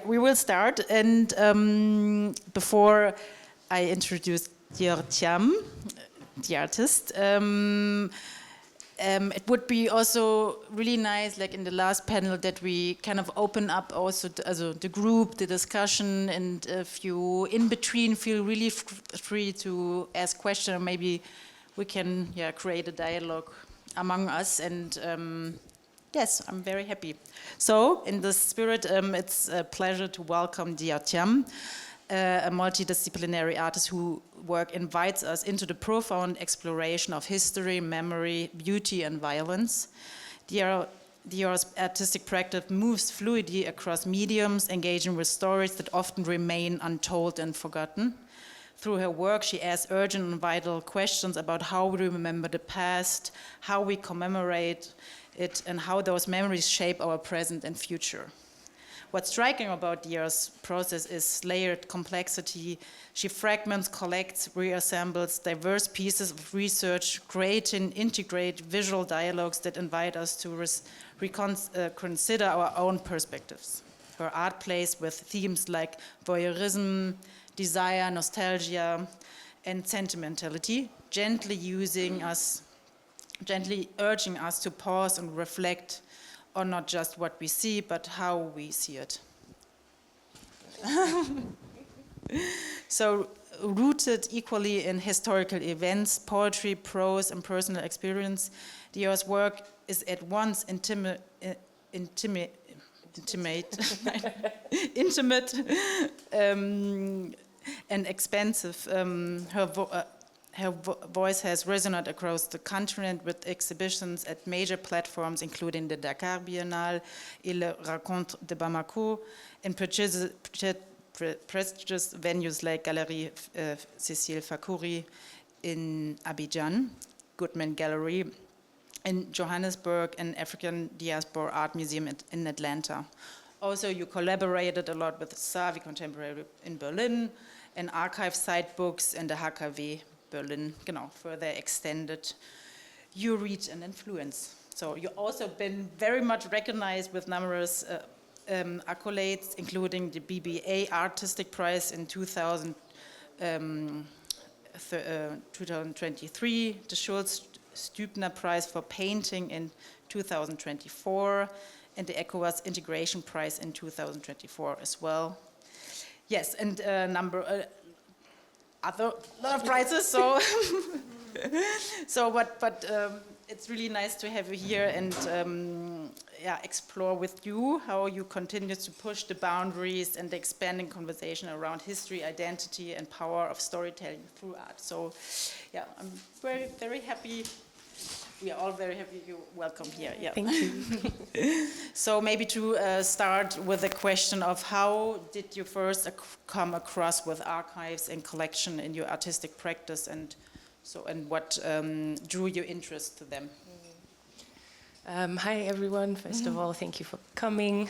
We will start, and before I introduce Dior Thiam, the artist, it would be also really nice, like in the last panel, that we kind of open up also the group, the discussion, and if you in between feel really free to ask questions, maybe we can create a dialogue among us. And yes, I'm very happy. So, in this spirit, it's a pleasure to welcome Dior Thiam, a multidisciplinary artist whose work invites us into the profound exploration of history, memory, beauty, and violence. Dior's artistic practice moves fluidly across mediums, engaging with stories that often remain untold and forgotten. Through her work, she asks urgent and vital questions about how we remember the past, how we commemorate it, and how those memories shape our present and future. What's striking about Dior's process is layered complexity. She fragments, collects, reassembles diverse pieces of research, creating integrate visual dialogues that invite us to consider our own perspectives. Her art plays with themes like voyeurism, desire, nostalgia, and sentimentality, gently urging us to pause and reflect on not just what we see, but how we see it. So, rooted equally in historical events, poetry, prose, and personal experience, Dior's work is at once intimate and expansive. Her voice has resonated across the continent with exhibitions at major platforms, including the Dakar Biennale, Le Rencontre de Bamako, and prestigious venues like Galerie Cécile Fakouri in Abidjan, Goodman Gallery in Johannesburg, and African Diaspora Art Museum in Atlanta. Also, you collaborated a lot with Savi Contemporary in Berlin, and archive site books and the HKW Berlin, further extended your reach and influence. So you've also been very much recognized with numerous accolades, including the BBA Artistic Prize in 2023, the Schulz-Stübner Prize for Painting in 2024, and the ECOWAS Integration Prize in 2024 as well. Yes, and a lot of prizes. So, but it's really nice to have you here and explore with you how you continue to push the boundaries and the expanding conversation around history, identity, and power of storytelling through art. So, I'm very, very happy. We are all very happy you're welcome here. Yeah. Thank you. So maybe to start with the question of how did you first come across with archives and collection in your artistic practice, and what drew your interest to them? Hi everyone. First of all, thank you for coming.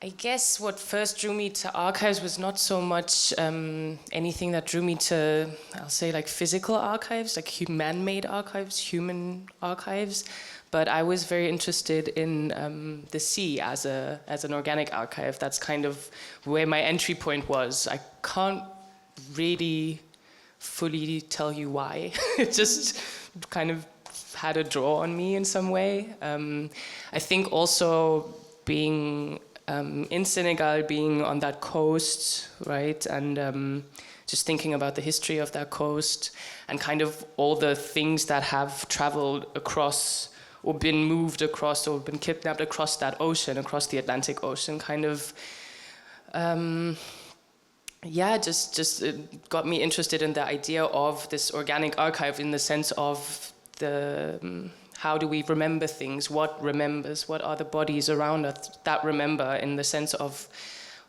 I guess what first drew me to archives was not so much anything that drew me to, I'll say, like physical archives, like man-made archives, human archives, but I was very interested in the sea as an organic archive. That's kind of where my entry point was. I can't really fully tell you why. It just kind of had a draw on me in some way. I think also being in Senegal, being on that coast, right, and just thinking about the history of that coast and kind of all the things that have traveled across or been moved across or been kidnapped across that ocean, across the Atlantic Ocean, kind of, just it got me interested in the idea of this organic archive in the sense of the how do we remember things? What remembers? What are the bodies around us that remember in the sense of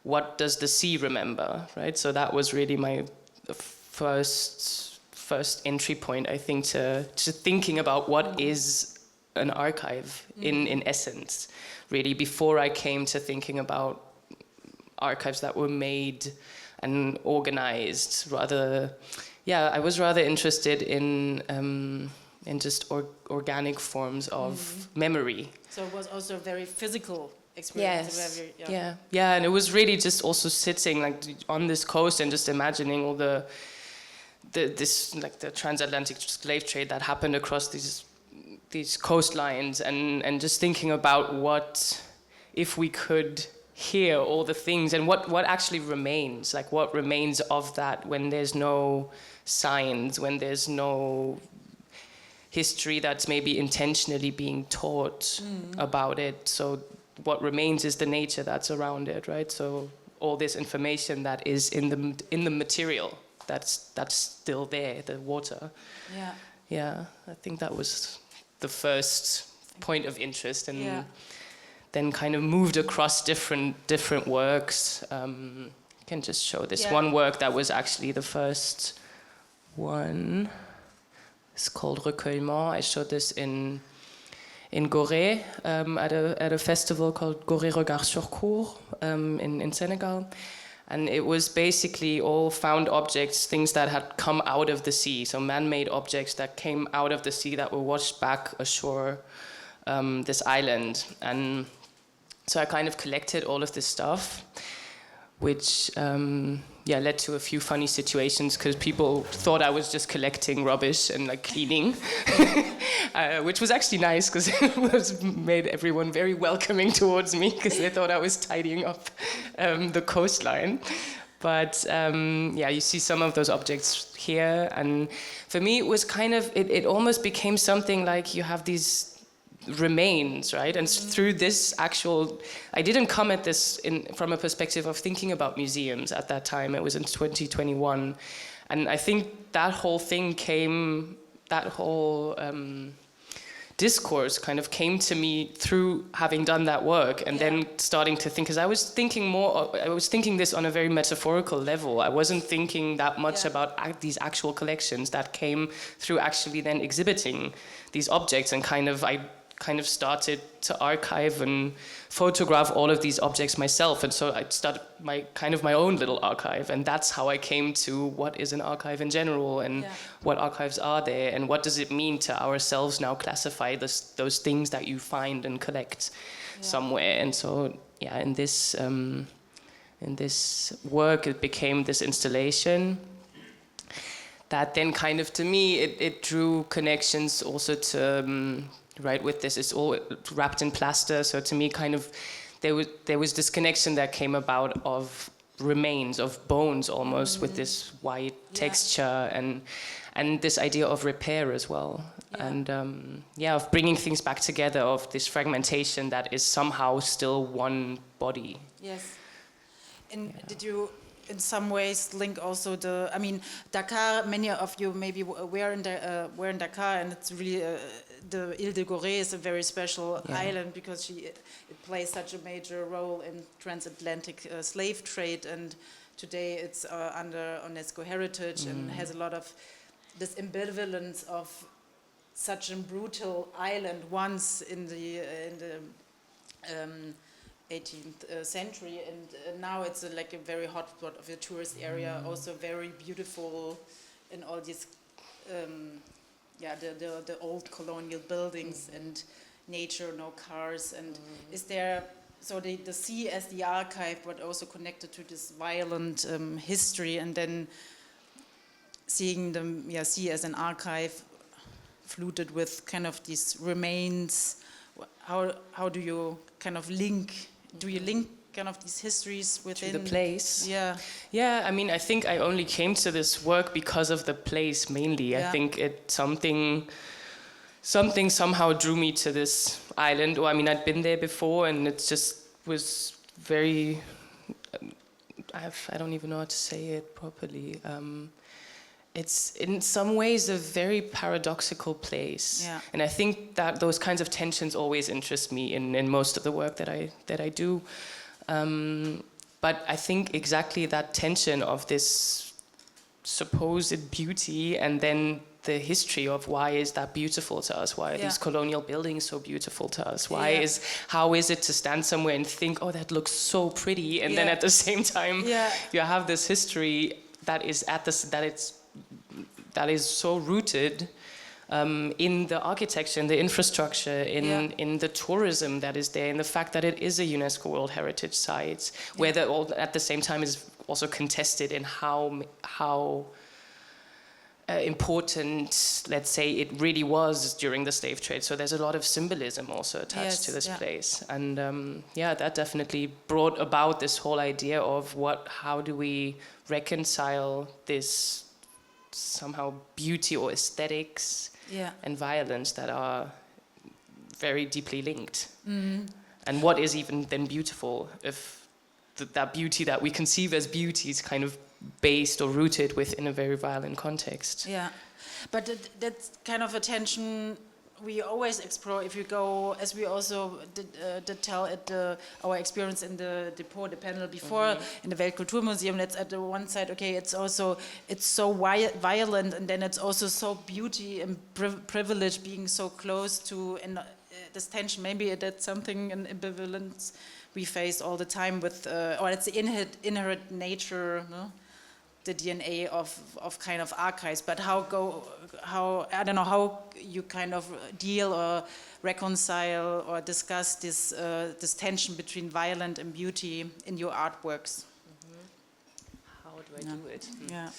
what does the sea remember, right? So that was really my first entry point, I think, to thinking about what is an archive in essence, really, before I came to thinking about archives that were made and organized. I was rather interested in just organic forms of memory. So it was also very physical experience. Yes. Yeah, and it was really just also sitting like on this coast and just imagining all the transatlantic slave trade that happened across these coastlines, and just thinking about what if we could hear all the things, and what actually remains, like what remains of that when there's no signs, when there's no history that's maybe intentionally being taught about it. So what remains is the nature that's around it, right? So all this information that is in the material that's still there, the water. Yeah, I think that was the first point of interest, and then kind of moved across different works. Can just show this one work that was actually the first one. It's called Recueillement. I showed this in Gorée at a festival called Gorée Regard sur Cour in Senegal. And it was basically all found objects, things that had come out of the sea, so man-made objects that came out of the sea that were washed back ashore this island. And so I kind of collected all of this stuff, which led to a few funny situations because people thought I was just collecting rubbish and like cleaning, which was actually nice because it made everyone very welcoming towards me because they thought I was tidying up the coastline. But you see some of those objects here, and for me it was kind of, it almost became something like you have these remains, right? And through this actual, I didn't come at this from a perspective of thinking about museums at that time. It was in 2021, and I think that whole thing came, that whole discourse kind of came to me through having done that work, and then starting to think, because I was thinking this on a very metaphorical level. I wasn't thinking that much about these actual collections that came through actually then exhibiting these objects, and I kind of started to archive and photograph all of these objects myself, and so I started my own little archive, and that's how I came to what is an archive in general, and what archives are there, and what does it mean to ourselves now classify those things that you find and collect somewhere. And so in this work it became this installation that then kind of, to me, it drew connections also to right, with this, it's all wrapped in plaster. So to me, kind of, there was this connection that came about of remains, of bones almost, with this white texture, and this idea of repair as well. And of bringing things back together, of this fragmentation that is somehow still one body. Yes. And did you, in some ways, link also Dakar? Many of you maybe were in Dakar, and it's really the Ile de Gorée is a very special island because it plays such a major role in transatlantic slave trade, and today it's under UNESCO heritage and has a lot of this ambivalence of such a brutal island once in the 18th century, and now it's like a very hot spot of the tourist area, also very beautiful in all these the old colonial buildings and nature, no cars. And is there, so the sea as the archive, but also connected to this violent history, and then seeing the sea as an archive fluted with kind of these remains. How do you kind of link? Do you link kind of these histories within to the place? Yeah. I mean, I think I only came to this work because of the place mainly. I think something somehow drew me to this island. Or I mean, I'd been there before, and it just was very. I don't even know how to say it properly. It's in some ways a very paradoxical place, and I think that those kinds of tensions always interest me in most of the work that I do. But I think exactly that tension of this supposed beauty, and then the history of why is that beautiful to us? Why are these colonial buildings so beautiful to us? How is it to stand somewhere and think, oh, that looks so pretty, and then at the same time you have this history that is that is so rooted in the architecture, in the infrastructure, in the tourism that is there, in the fact that it is a UNESCO World Heritage Site, where that all at the same time is also contested in how important, let's say, it really was during the slave trade. So there's a lot of symbolism also attached to this place. And that definitely brought about this whole idea of how do we reconcile this somehow beauty or aesthetics and violence that are very deeply linked. And what is even then beautiful if that beauty that we conceive as beauty is kind of based or rooted within a very violent context. Yeah, but that's kind of a tension we always explore if you go, as we also did tell at our experience in the depot, the panel before, in the Weltkulturmuseum. That's at the one side, okay, it's so violent, and then it's also so beauty and privilege being so close to, and this tension, maybe that's something, an ambivalence we face all the time with, or it's the inherent nature, no? The DNA of kind of archives, but how I don't know how you kind of deal or reconcile or discuss this tension between violent and beauty in your artworks. How do I do it? Yeah.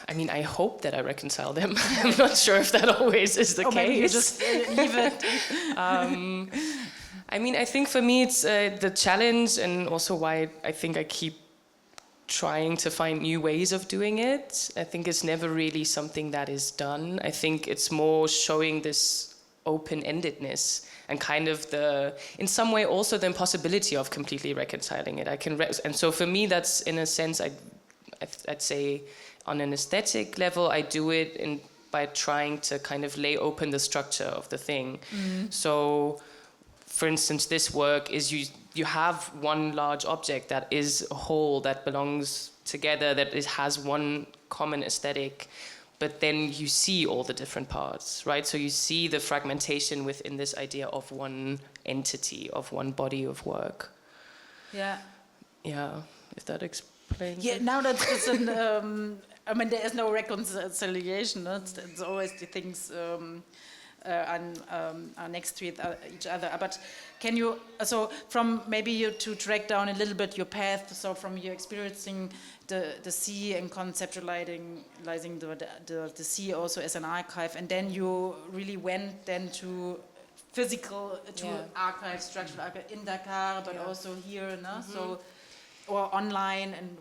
I mean, I hope that I reconcile them. I'm not sure if that always is the case. Maybe you just leave it. I mean, I think for me it's the challenge, and also why I think I keep trying to find new ways of doing it. I think it's never really something that is done. I think it's more showing this open-endedness and kind of in some way also the impossibility of completely reconciling it. And so for me, that's in a sense, I'd say on an aesthetic level, I do it by trying to kind of lay open the structure of the thing. So, for instance, this work is you have one large object that is a whole that belongs together, that has one common aesthetic, but then you see all the different parts, right? So you see the fragmentation within this idea of one entity, of one body of work. Yeah. Yeah, if that explains Yeah, it. now that it's I mean, there is no reconciliation, no? It's always the things are next to each other. But can you, so from maybe you to track down a little bit your path, so from you experiencing the sea and conceptualizing the sea also as an archive, and then you really went then to physical, to archive, structural archive in Dakar, but also here, no? So, or online, and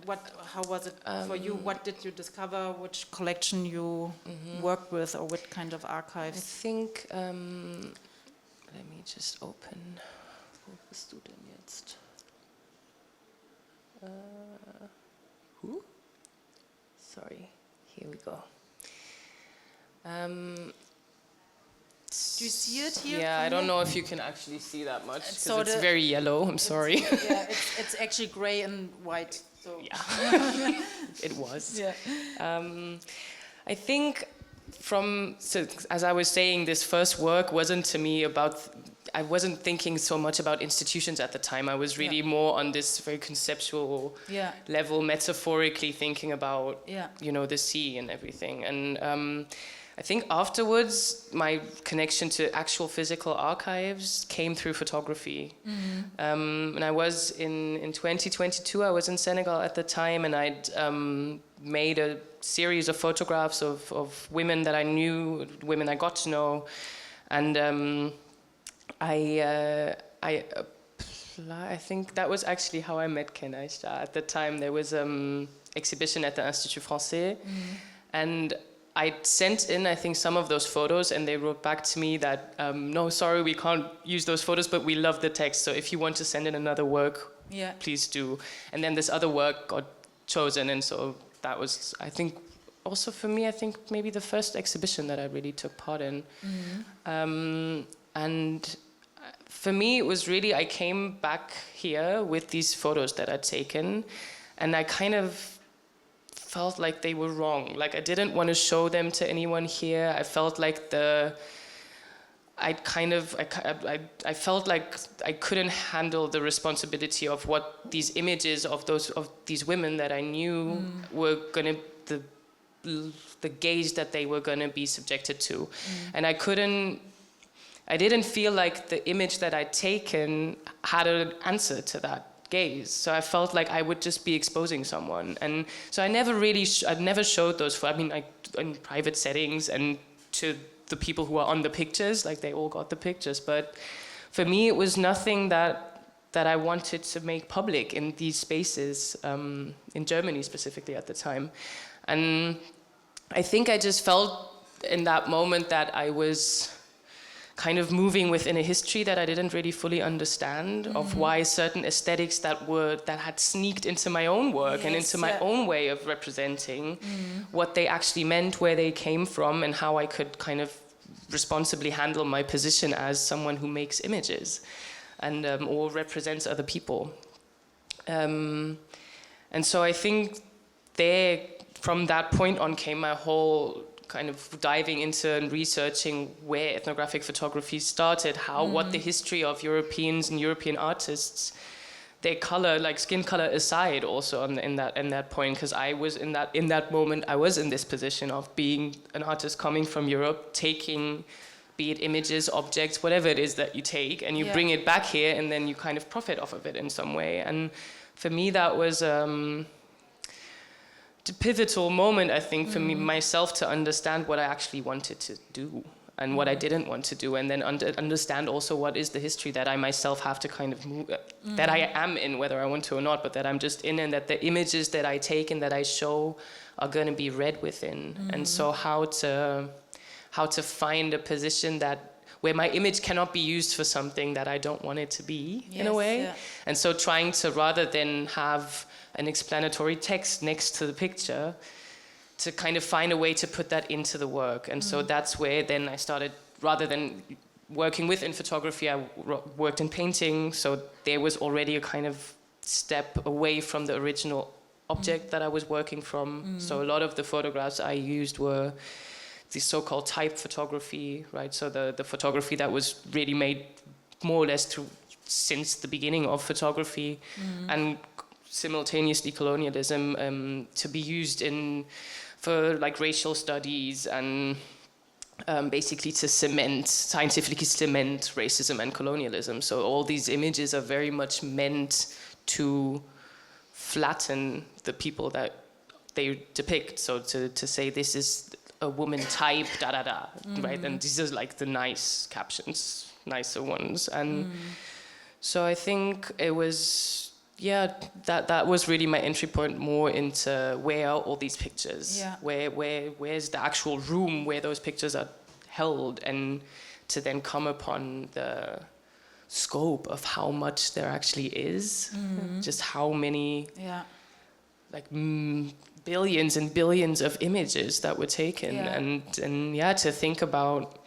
how was it for you? What did you discover? Which collection you worked with, or what kind of archives? I think, let me just open. Wo bist du denn jetzt? Who? Sorry, here we go. Do you see it here? Yeah, I don't know if you can actually see that much, because it's very yellow, I'm sorry. It's actually gray and white. So. Yeah, it was. Yeah. I think as I was saying, this first work wasn't to me I wasn't thinking so much about institutions at the time. I was really more on this very conceptual level, metaphorically thinking about, the sea and everything. And I think afterwards, my connection to actual physical archives came through photography. And I was in 2022, I was in Senegal at the time, and I'd made a series of photographs of women that I knew, women I got to know. And I think that was actually how I met Ken Aïcha. At the time, there was an exhibition at the Institut Français, and I sent in, I think, some of those photos, and they wrote back to me that, no, sorry, we can't use those photos, but we love the text, so if you want to send in another work, please do. And then this other work got chosen, and so that was, I think, also for me, I think maybe the first exhibition that I really took part in. And for me, it was really, I came back here with these photos that I'd taken, and I kind of felt like they were wrong. Like I didn't want to show them to anyone here. I felt like I felt like I couldn't handle the responsibility of what these images of these women that I knew were gonna the gaze that they were going to be subjected to. And I didn't feel like the image that I'd taken had an answer to that gaze. So I felt like I would just be exposing someone. And so I never really, I'd never showed those, in private settings and to the people who are on the pictures, like they all got the pictures. But for me, it was nothing that I wanted to make public in these spaces, in Germany specifically at the time. And I think I just felt in that moment that I was kind of moving within a history that I didn't really fully understand, of why certain aesthetics that had sneaked into my own work and into my own way of representing what they actually meant, where they came from, and how I could kind of responsibly handle my position as someone who makes images and or represents other people. And so I think from that point on came my whole kind of diving into and researching where ethnographic photography started, what the history of Europeans and European artists, their color, like skin color aside, also in that point, because I was in that moment, I was in this position of being an artist coming from Europe, taking, be it images, objects, whatever it is that you take, and you bring it back here, and then you kind of profit off of it in some way. And for me, that was the pivotal moment, I think, for me myself to understand what I actually wanted to do and what I didn't want to do, and then understand also what is the history that I myself have to kind of move, that I am in, whether I want to or not, but that I'm just in, and that the images that I take and that I show are going to be read within. And so how to find a position where my image cannot be used for something that I don't want it to be, in a way. Yeah. And so trying to, rather than have an explanatory text next to the picture, to kind of find a way to put that into the work. And so that's where then I started, rather than working within photography, I worked in painting. So there was already a kind of step away from the original object that I was working from. So a lot of the photographs I used were the so-called type photography, right? So the photography that was really made more or less since the beginning of photography, and simultaneously colonialism, to be used for like racial studies and basically to scientifically cement racism and colonialism. So all these images are very much meant to flatten the people that they depict. So to say this is a woman type, right? And these are like the nice captions, nicer ones. And so I think it was, that was really my entry point more into where are all these pictures? Yeah. Where's the actual room where those pictures are held, and to then come upon the scope of how much there actually is, just how many, like billions and billions of images that were taken, and to think about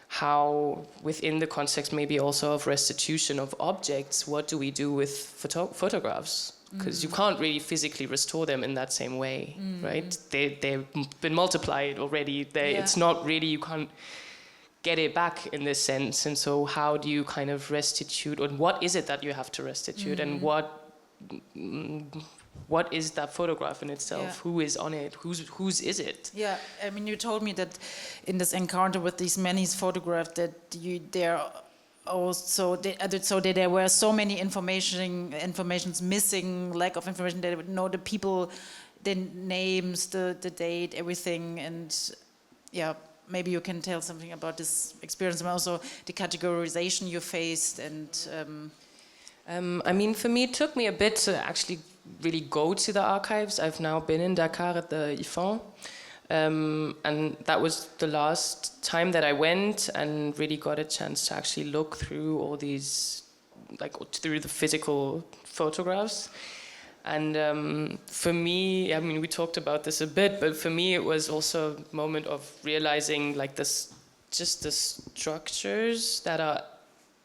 how within the context maybe also of restitution of objects, what do we do with photographs? Because you can't really physically restore them in that same way, right? They've been multiplied already. It's not really, you can't get it back in this sense. And so how do you kind of restitute, and what is it that you have to restitute, and what is that photograph in itself? Who is on it? Whose is it? Yeah, I mean, you told me that in this encounter with these many photographs that there were so many informations missing, lack of information. They would know the people, the names, the date, everything, and maybe you can tell something about this experience, and also the categorization you faced. And I mean, for me, it took me a bit to actually really go to the archives. I've now been in Dakar at the IFAN, and that was the last time that I went and really got a chance to actually look through all these, like through the physical photographs. And for me, I mean, we talked about this a bit, but for me it was also a moment of realizing like just the structures that are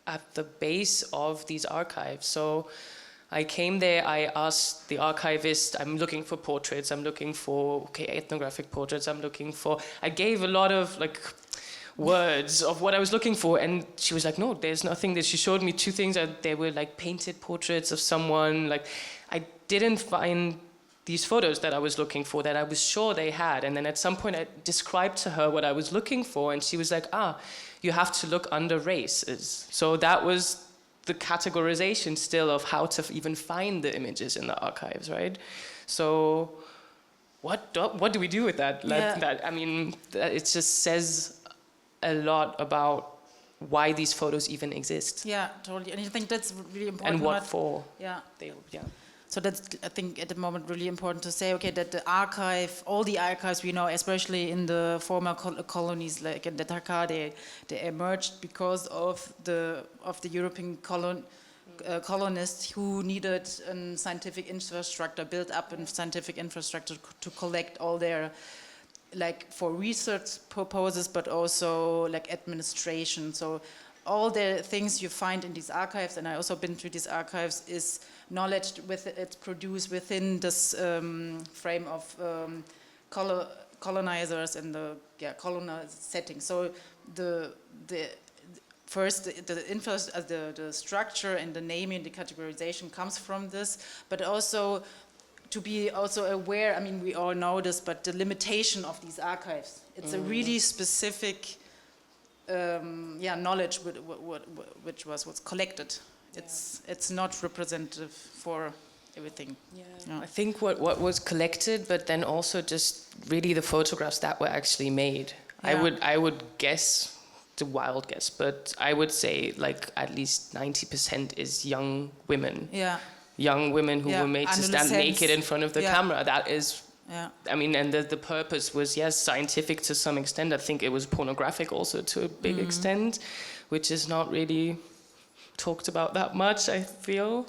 at the base of these archives. So I came there, I asked the archivist, I'm looking for portraits, I'm looking for, ethnographic portraits, I gave a lot of like words of what I was looking for, and she was like, no, there's nothing. She showed me two things, they were like painted portraits of someone, like I didn't find these photos that I was looking for, that I was sure they had. And then at some point I described to her what I was looking for, and she was like, you have to look under races. So that was the categorization still of how to even find the images in the archives, right? So what do we do with that? I mean, it just says a lot about why these photos even exist. Yeah, totally. And I think that's really important. And what for. Yeah. Yeah. So that's, I think, at the moment really important to say, okay, that the archive, all the archives we know, especially in the former colonies, like in the Dhaka, they emerged because of the European colonists who needed a scientific infrastructure, built up a scientific infrastructure to collect all their, like, for research purposes, but also like administration. So all the things you find in these archives, and I also been to these archives, is knowledge it's produced within this frame of colonizers and the colonized setting. So the structure and the naming, the categorization comes from this, but also to be also aware. I mean, we all know this, but the limitation of these archives. It's a really specific knowledge which was collected. It's not representative for everything. I think what was collected, but then also just really the photographs that were actually made. I would guess, it's a wild guess, but I would say like at least 90% is young women. Yeah. Young women who were made to stand naked in front of the camera. That is. Yeah. I mean, and the purpose was, yes, scientific to some extent. I think it was pornographic also to a big extent, which is not really talked about that much, I feel.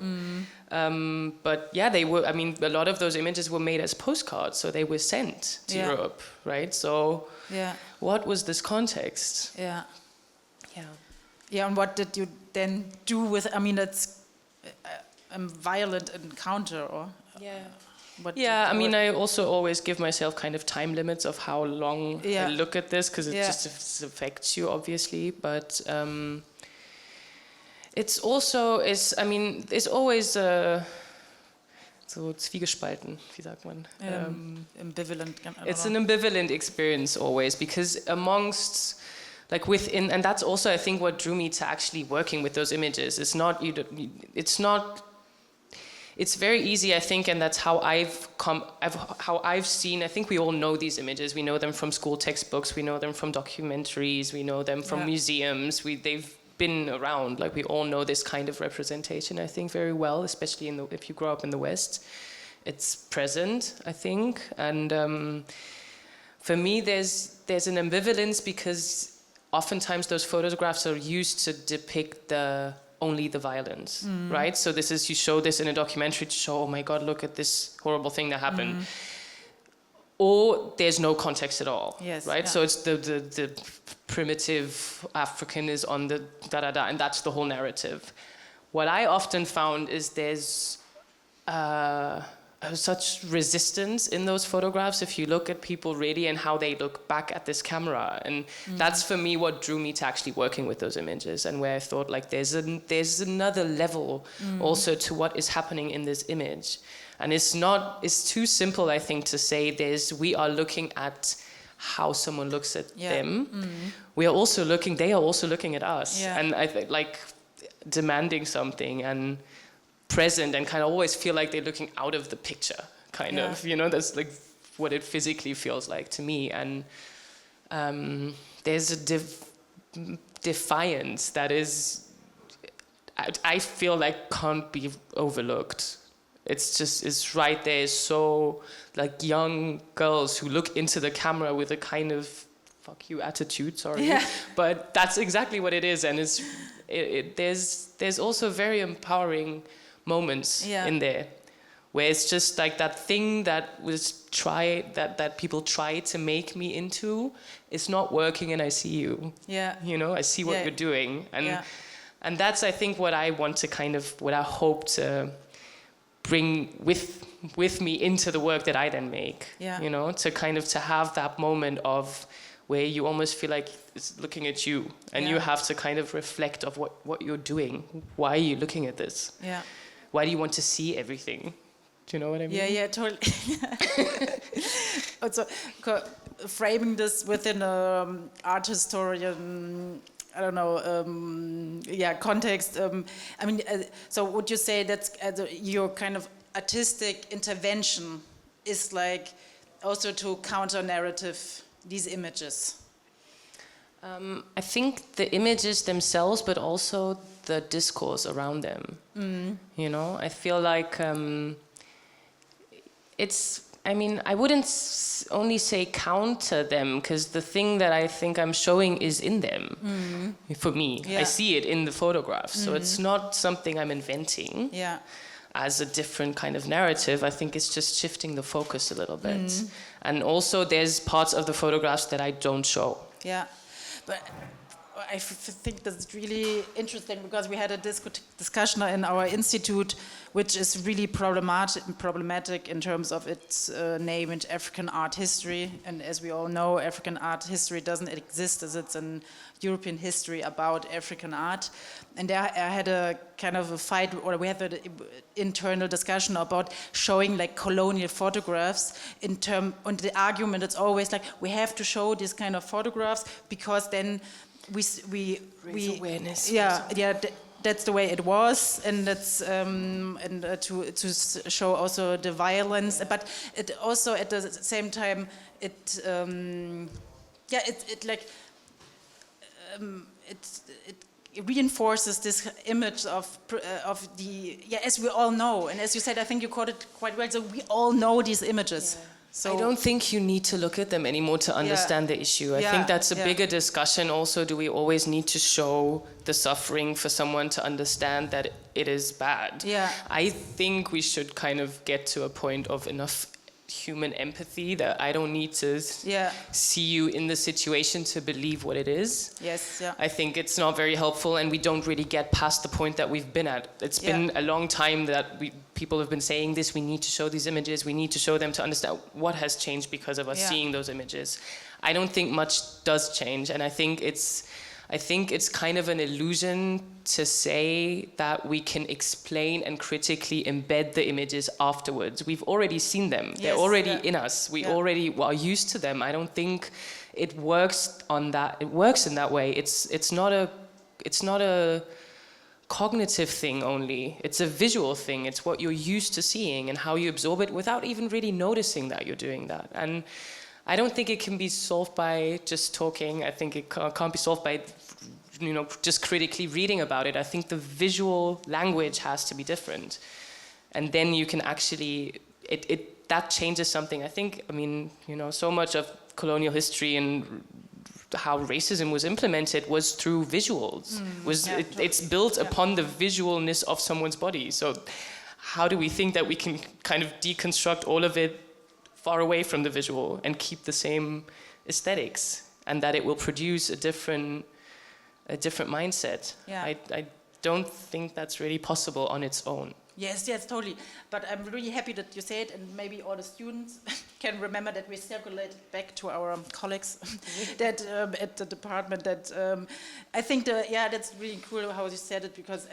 But yeah, they were, I mean, a lot of those images were made as postcards, so they were sent to Europe, right? So what was this context? Yeah, and what did you then do with, I mean, that's a violent encounter, or... I mean, I also always give myself kind of time limits of how long I look at this, because it just affects you, obviously. But it's also, it's always so zwiegespalten, wie sagt man? Ambivalent. It's an ambivalent experience always, because amongst, like within, and that's also, I think, what drew me to actually working with those images. It's very easy, I think, and that's how I've seen. I think we all know these images. We know them from school textbooks. We know them from documentaries. We know them from museums. They've been around. Like, we all know this kind of representation, I think, very well, especially if you grow up in the West. It's present, I think. And for me, there's an ambivalence, because oftentimes those photographs are used to depict only the violence, right? So you show this in a documentary to show, oh my God, look at this horrible thing that happened. Or there's no context at all, right? So it's the primitive African is on the da-da-da, and that's the whole narrative. What I often found is there's such resistance in those photographs if you look at people really and how they look back at this camera. And that's for me what drew me to actually working with those images, and where I thought, like, there's another level also to what is happening in this image. And it's too simple, I think, to say we are looking at how someone looks at them. They are also looking at us. And I think, like, demanding something and present, and kind of always feel like they're looking out of the picture, kind of, that's like what it physically feels like to me. And there's a defiance that is, I feel like can't be overlooked. It's right there. It's so, like, young girls who look into the camera with a kind of fuck you attitude, sorry. But that's exactly what it is. And there's also very empowering moments in there, where it's just like that thing that people try to make me into is not working, and I see you. I see what you're doing, and that's, I think, what I want to what I hope to bring with me into the work that I then make. To have that moment of where you almost feel like it's looking at you, and you have to kind of reflect of what you're doing. Why are you looking at this? Why do you want to see everything? Do you know what I mean? Yeah, totally. Also, framing this within an art historian, I don't know, context. I mean, so would you say that's your kind of artistic intervention is like also to counter narrative these images? I think the images themselves, but also the discourse around them. You know, I feel like I mean, I wouldn't only say counter them, because the thing that I think I'm showing is in them. For me, I see it in the photographs, so it's not something I'm inventing. Yeah. As a different kind of narrative. I think it's just shifting the focus a little bit. And also there's parts of the photographs that I don't show. Yeah, but I think that's really interesting, because we had a discussion in our institute, which is really problematic in terms of its name in African art history. And as we all know, African art history doesn't exist, as it's an European history about African art. And there I had a kind of a fight, or we had an internal discussion about showing like colonial photographs and the argument it's always like, we have to show these kind of photographs because then we raise awareness. Yeah, that's the way it was, and that's to show also the violence, but it also at the same time it reinforces this image of the as we all know, and as you said, I think you called it quite well. So we all know these images. Yeah. So I don't think you need to look at them anymore to understand the issue. I think that's a bigger discussion also. Do we always need to show the suffering for someone to understand that it is bad? Yeah. I think we should kind of get to a point of enough human empathy that I don't need to see you in the situation to believe what it is. Yes, yeah. I think it's not very helpful, and we don't really get past the point that we've been at. It's been a long time that people have been saying this, we need to show these images, we need to show them to understand what has changed because of us seeing those images. I don't think much does change, and I think it's kind of an illusion to say that we can explain and critically embed the images afterwards. We've already seen them. They're already in us. We already are used to them. I don't think it works on that. It works in that way. It's not a cognitive thing only. It's a visual thing. It's what you're used to seeing and how you absorb it without even really noticing that you're doing that. And I don't think it can be solved by just talking. I think it can't be solved by, just critically reading about it. I think the visual language has to be different. And then you can actually, that changes something. I think, so much of colonial history and how racism was implemented was through visuals. It's built upon the visualness of someone's body. So how do we think that we can kind of deconstruct all of it far away from the visual and keep the same aesthetics, and that it will produce a different mindset? I don't think that's really possible on its own. Yes, totally. But I'm really happy that you say it, and maybe all the students can remember that we circulate back to our colleagues that at the department. That I think that's really cool how you said it, because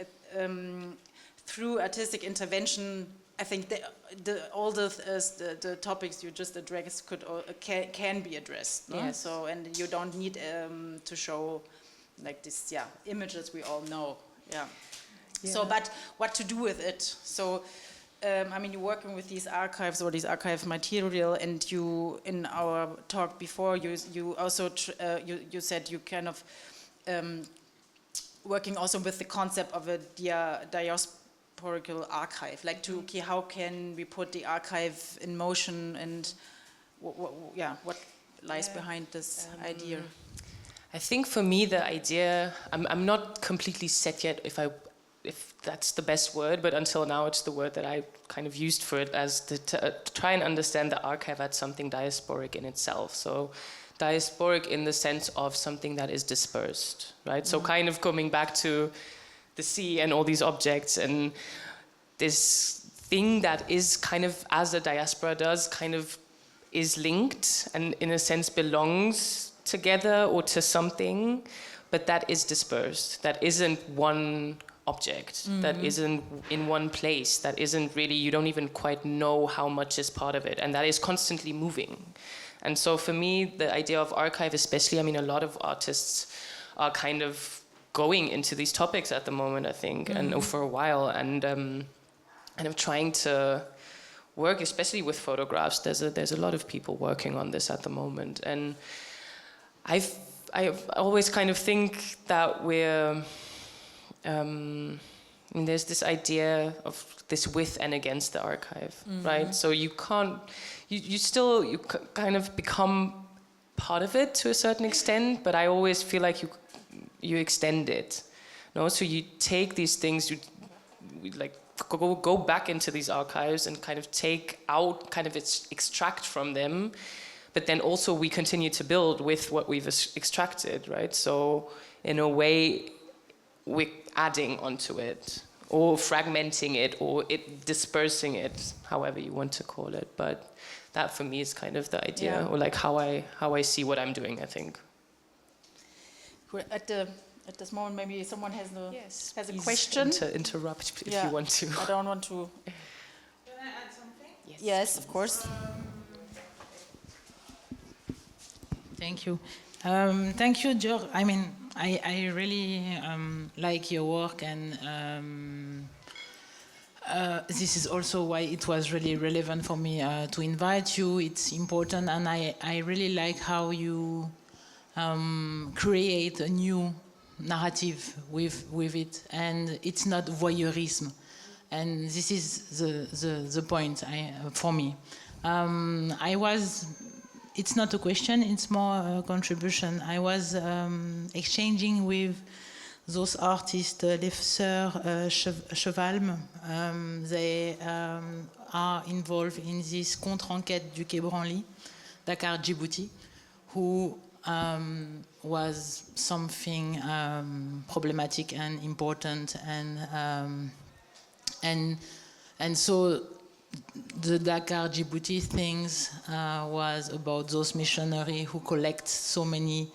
through artistic intervention, I think all the topics you just addressed can be addressed. No? Yes. So, and you don't need to show like this images we all know. Yeah. So, but what to do with it? So, you're working with these archives or these archive material, and you, in our talk before, you also you said you kind of working also with the concept of a diasporical archive, like how can we put the archive in motion, and what lies behind this idea? I think for me the idea, I'm not completely set yet if that's the best word, but until now it's the word that I kind of used for it, as to try and understand the archive as something diasporic in itself. So diasporic in the sense of something that is dispersed, right? So kind of coming back to the sea and all these objects, and this thing that is kind of, as the diaspora does, kind of is linked and in a sense belongs together or to something, but that is dispersed. That isn't one object that isn't in one place, that isn't really, you don't even quite know how much is part of it, and that is constantly moving. And so for me, the idea of archive especially, I mean, a lot of artists are kind of going into these topics at the moment, I think, and for a while, and I'm trying to work, especially with photographs. There's a lot of people working on this at the moment, and I always kind of think that we're there's this idea of this with and against the archive, right? So you can't, you kind of become part of it to a certain extent, but I always feel like you extend it, no? So you take these things, you like go back into these archives and kind of take out, kind of extract from them, but then also we continue to build with what we've extracted, right? So in a way, we're adding onto it, or fragmenting it, or dispersing it, however you want to call it. But that for me is kind of the idea, or like how I see what I'm doing, I think. At this moment, maybe someone has a question. Interrupt if you want to. I don't want to. Can I add something? Yes, of course. Thank you. Thank you, Dior. I mean, I really like your work, and this is also why it was really relevant for me to invite you. It's important, and I really like how you create a new narrative with it, and it's not voyeurism, and this is the point for me. It's not a question, it's more a contribution. I was exchanging with those artists, les sœurs Chevalme. They are involved in this contre-enquête du Quai Branly, Dakar Djibouti, who was something problematic and important, and so the Dakar Djibouti things was about those missionaries who collect so many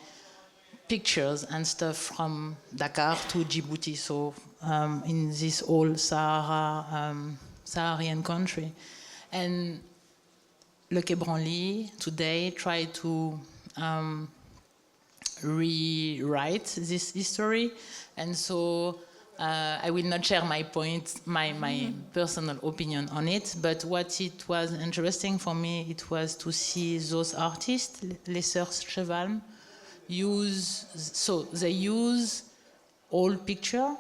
pictures and stuff from Dakar to Djibouti, so in this whole Saharian country. And Le Quai Branly today tried to rewrite this history, and so I will not share my point, my personal opinion on it, but what it was interesting for me, it was to see those artists, les sœurs Chevalme, they use old picture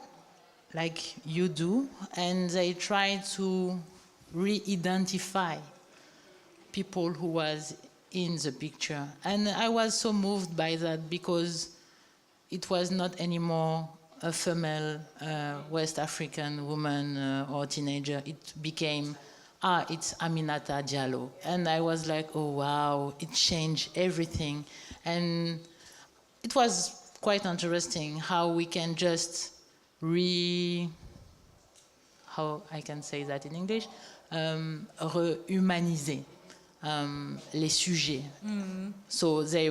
like you do, and they try to re-identify people who was in the picture. And I was so moved by that, because it was not anymore a female West African woman or teenager. It became, it's Aminata Diallo. And I was like, oh wow, it changed everything. And it was quite interesting how we can just how I can say that in English, rehumaniser les sujets. So they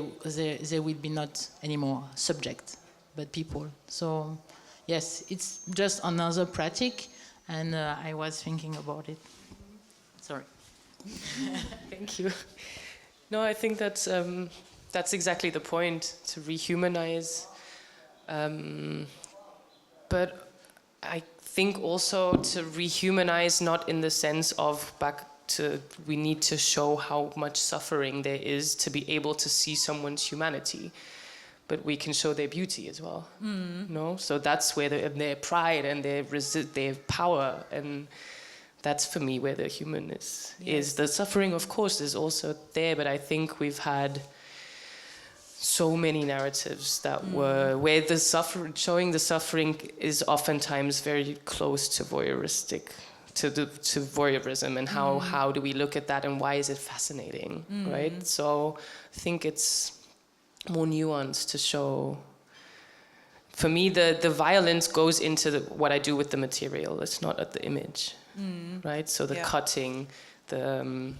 will be not anymore subject, but people. So yes, it's just another practice, and I was thinking about it. Sorry. Thank you. No, I think that's exactly the point, to rehumanize. But I think also to rehumanize, not in the sense of we need to show how much suffering there is to be able to see someone's humanity, but we can show their beauty as well. No, so that's where their pride and their power, and that's for me where the human is. The suffering, of course, is also there, but I think we've had so many narratives that were where showing the suffering is oftentimes very close to voyeuristic. To voyeurism, and how do we look at that, and why is it fascinating, right? So I think it's more nuanced to show. For me, the violence goes into what I do with the material. It's not at the image, right? So the cutting, the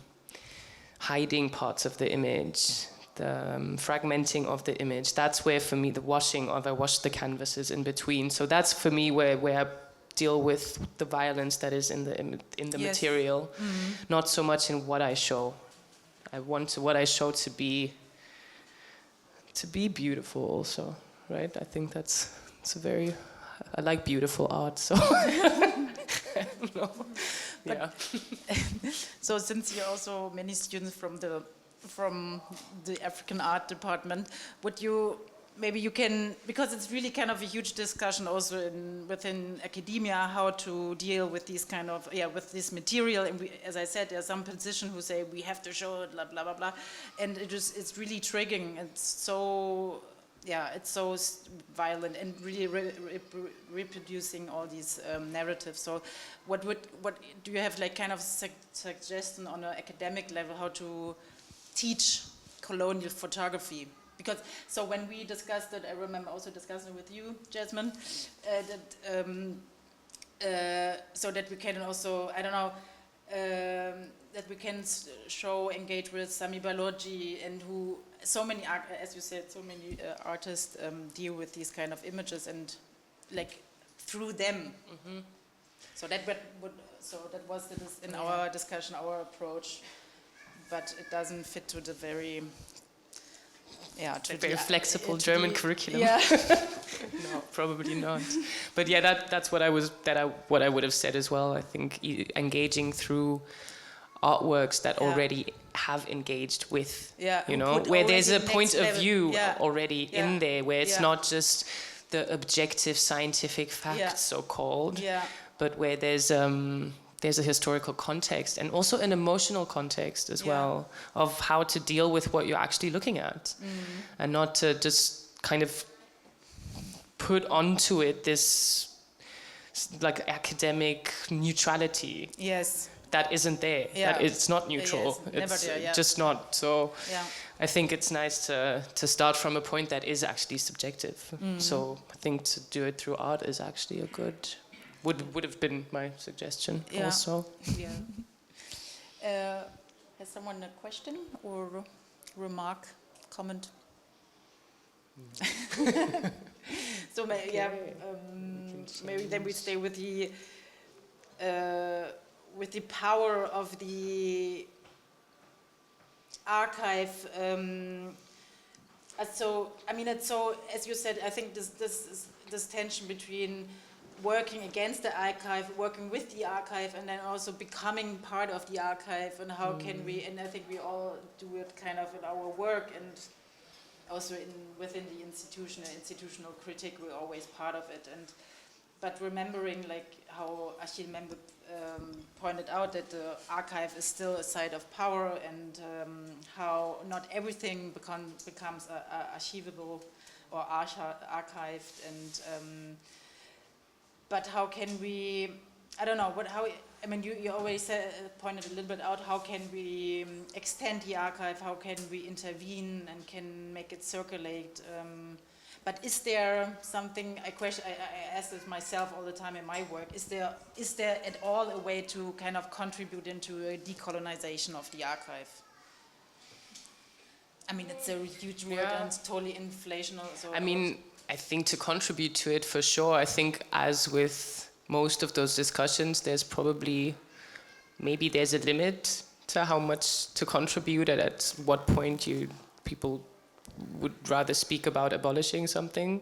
hiding parts of the image, the fragmenting of the image. That's where, for me, the washing of, I wash the canvases in between. So that's for me where deal with the violence that is in the material, not so much in what I show. I want what I show to be beautiful also, right? I think it's a very, I like beautiful art, so. No. Yeah. So since you're also many students from the African art department, maybe you can, because it's really kind of a huge discussion also within academia, how to deal with these kind of, with this material. And as I said, there's some position who say we have to show it, blah, blah, blah, blah. And it's really triggering. It's so violent and really reproducing all these narratives. So what do you have like kind of suggestion on an academic level how to teach colonial photography? Because so when we discussed it, I remember also discussing with you, Jasmine, so that we can also, I don't know, that we can engage with Sami Balogi, and who so many, as you said, so many artists deal with these kind of images and like through them. Mm-hmm. So that was in our discussion, our approach, but it doesn't fit to the very very flexible German curriculum. Yeah. No, probably not. But yeah, that's what I would have said as well. I think engaging through artworks that already have engaged with, where there's a point of view already in there, where it's not just the objective scientific facts, so-called, but where there's a historical context and also an emotional context as well of how to deal with what you're actually looking at, and not to just kind of put onto it this like academic neutrality. Yes. That isn't there. Yeah. That it's not neutral. It's just not. So I think it's nice to start from a point that is actually subjective. So I think to do it through art is actually a good, would have been my suggestion also. Yeah. Has someone a question or remark, comment? So maybe then we stay with the power of the archive. So I mean, it's so, as you said, I think this tension between working against the archive, working with the archive, and then also becoming part of the archive, and how can we, and I think we all do it kind of in our work, and also within the institutional critique, we're always part of it. But remembering, like how Achille Membe pointed out, that the archive is still a site of power, and how not everything becomes archivable or archived, and but how can we? I don't know. I mean, you always pointed a little bit out. How can we extend the archive? How can we intervene and can make it circulate? But is there something, I ask this myself all the time in my work, is there at all a way to kind of contribute into a decolonization of the archive? I mean, it's a huge word and it's totally inflational. So I mean, I think to contribute to it for sure. I think as with most of those discussions, maybe there's a limit to how much to contribute, and at what point people would rather speak about abolishing something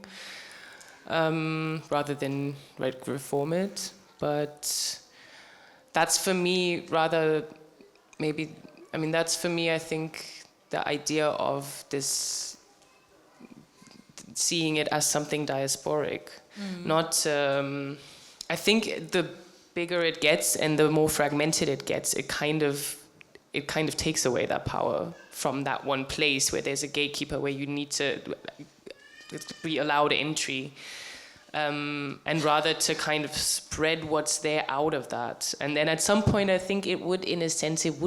rather than reform it. But that's for me I think the idea of this, seeing it as something diasporic, not I think the bigger it gets and the more fragmented it gets, it kind of takes away that power from that one place where there's a gatekeeper, where you need to be allowed entry, and rather to kind of spread what's there out of that. And then at some point, I think it would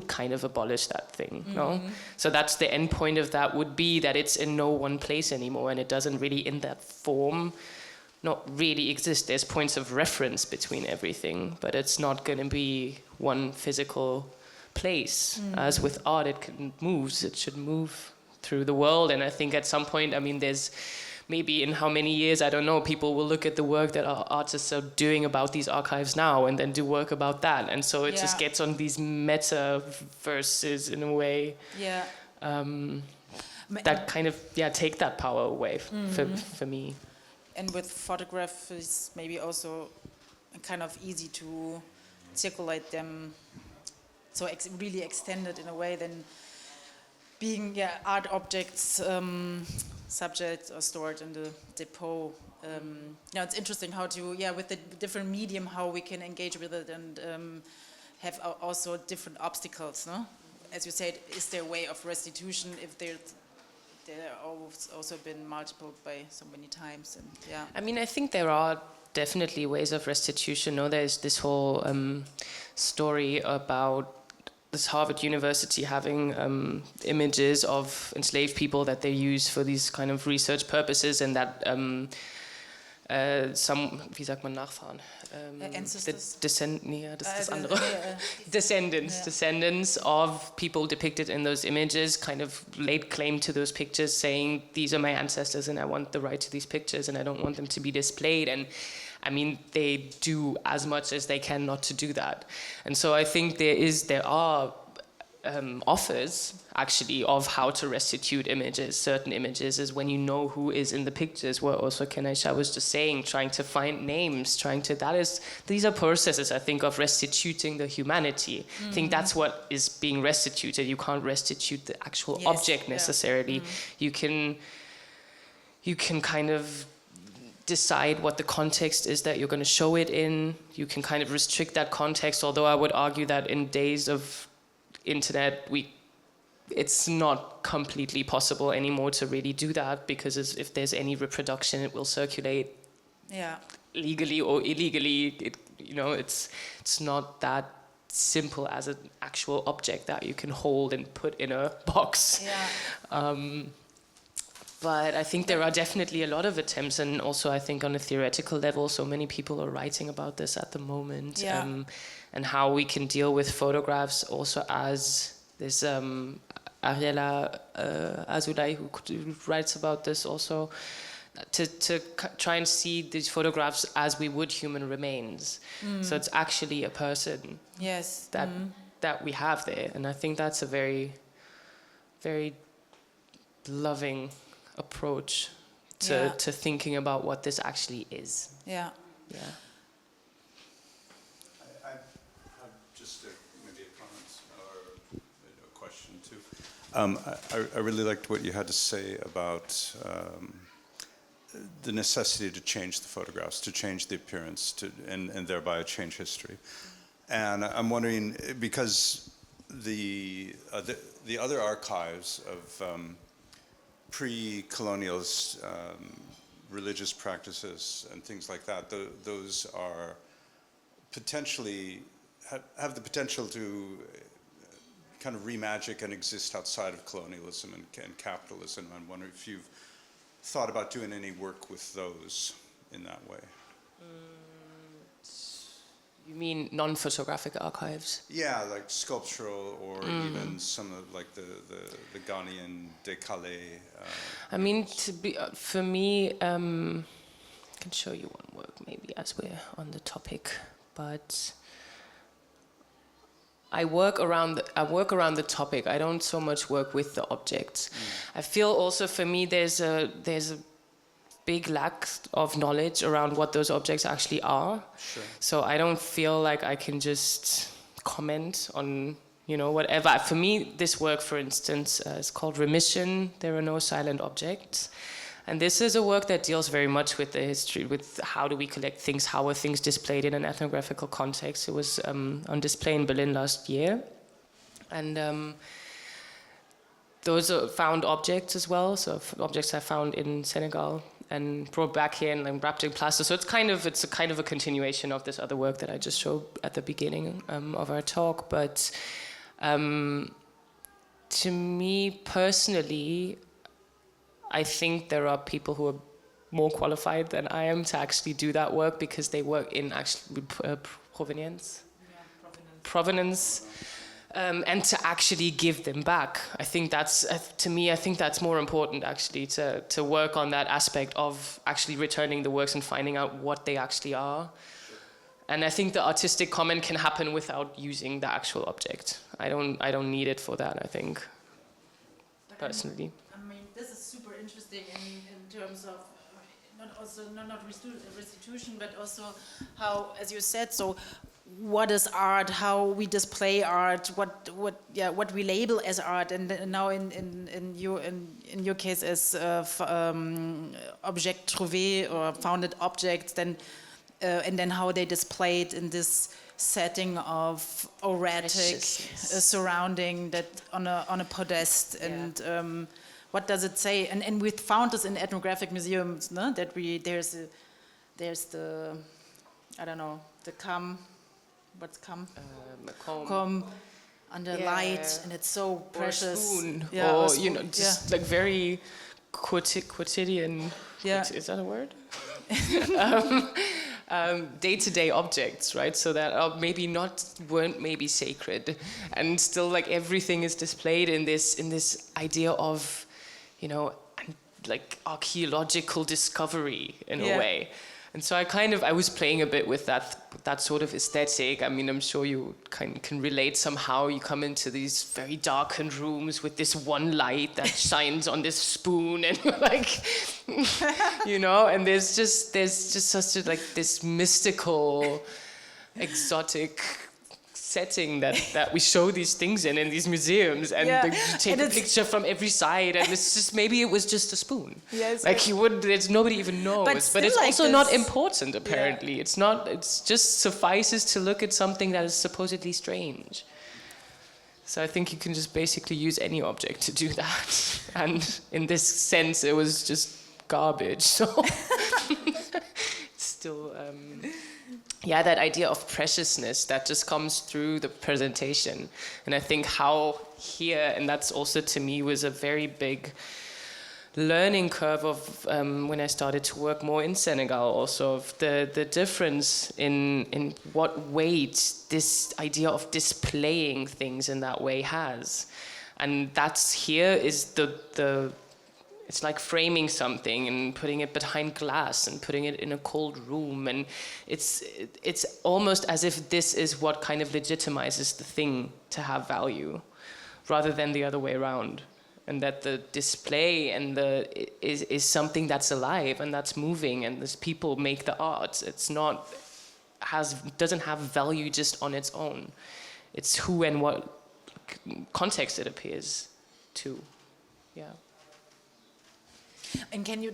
kind of abolish that thing, no? So that's the end point of that, would be that it's in no one place anymore, and it doesn't really, in that form, not really exist. There's points of reference between everything, but it's not going to be one physical place. As with art, it should move through the world. And I think at some point, I mean, there's maybe in how many years, I don't know, people will look at the work that our artists are doing about these archives now and then do work about that. And so it just gets on these meta-verses in a way. Yeah. That kind of, take that power away for me. And with photographs, it's maybe also kind of easy to circulate them, so really extended in a way than being art objects, subjects or stored in the depot. It's interesting how to, with the different medium, how we can engage with it and have also different obstacles, no? As you said, is there a way of restitution if there also been multiple by so many times? And I mean, I think there are definitely ways of restitution. No, there's this whole story about this Harvard University having images of enslaved people that they use for these kind of research purposes, and that wie sagt man Nachfahren? Ancestors? Descendants of people depicted in those images kind of laid claim to those pictures, saying, these are my ancestors and I want the right to these pictures and I don't want them to be displayed. And I mean, they do as much as they can not to do that. And so I think there are offers, actually, of how to restitute images, certain images, is when you know who is in the pictures. Where also, Aïcha was just saying, trying to find names, these are processes, I think, of restituting the humanity. I think that's what is being restituted. You can't restitute the actual object necessarily. You can kind of decide what the context is that you're going to show it in. You can kind of restrict that context, although I would argue that in days of internet, it's not completely possible anymore to really do that, because if there's any reproduction, it will circulate legally or illegally. It's not that simple as an actual object that you can hold and put in a box. But I think there are definitely a lot of attempts, and also I think on a theoretical level, so many people are writing about this at the moment, and how we can deal with photographs also as this Ariela Azulay, who writes about this also, to try and see these photographs as we would human remains. So it's actually a person that we have there, and I think that's a very, very loving approach to thinking about what this actually is. I have just maybe a comment or a question too. I really liked what you had to say about the necessity to change the photographs, to change the appearance, and thereby change history. And I'm wondering, because the other archives of pre-colonialist religious practices and things like that, those are potentially, have the potential to kind of re-magic and exist outside of colonialism and capitalism. I'm wondering if you've thought about doing any work with those in that way. You mean non-photographic archives? Yeah, like sculptural, or even some of like the Ghanaian décalé. I mean, for me, I can show you one work maybe as we're on the topic, but I work around the topic. I don't so much work with the objects. I feel also for me there's a big lack of knowledge around what those objects actually are. Sure. So I don't feel like I can just comment on, whatever. For me, this work, for instance, is called Remission, There Are No Silent Objects. And this is a work that deals very much with the history, with how do we collect things, how are things displayed in an ethnographical context. It was on display in Berlin last year. And those are found objects as well, so objects I found in Senegal and brought back here and wrapped in plaster. So it's a kind of a continuation of this other work that I just showed at the beginning of our talk. But to me personally, I think there are people who are more qualified than I am to actually do that work, because they work in actually provenance. and to actually give them back. I think that's, to me, I think that's more important actually, to work on that aspect of actually returning the works and finding out what they actually are. And I think the artistic comment can happen without using the actual object. I don't need it for that, I think, personally. I mean, this is super interesting in terms of not restitution, but also how, as you said, so what is art, how we display art, what we label as art, and now in your case as object trouvé or founded objects, then and then how they displayed in this setting of erratic surrounding that on a podest, and what does it say? And we found this in ethnographic museums, no? That there's the I don't know, the what's comb under light, and it's so precious. Or a spoon, yeah, or spoon, you know, just like very quotidian. Yeah. Is that a word? Day-to-day objects, right? So that weren't maybe sacred, and still like everything is displayed in this idea of, you know, like archaeological discovery in a way. And so I was playing a bit with that sort of aesthetic. I mean, I'm sure you can relate somehow. You come into these very darkened rooms with this one light that shines on this spoon, and you're like, you know, and there's just such a, like, this mystical, exotic setting that we show these things in these museums, and you take a picture from every side, and it's just, maybe it was just a spoon. Yes, like there's nobody even knows, but it's like also not important apparently. It's just suffices to look at something that is supposedly strange. So I think you can just basically use any object to do that, and in this sense it was just garbage, so it's still that idea of preciousness that just comes through the presentation. And I think how here, and that's also to me was a very big learning curve of when I started to work more in Senegal, also of the difference in what weight this idea of displaying things in that way has. And that's here is it's like framing something and putting it behind glass and putting it in a cold room, and it's almost as if this is what kind of legitimizes the thing to have value, rather than the other way around, and that the display and is something that's alive and that's moving, and as people make the art, doesn't have value just on its own. It's who and what context it appears to. Yeah. And can you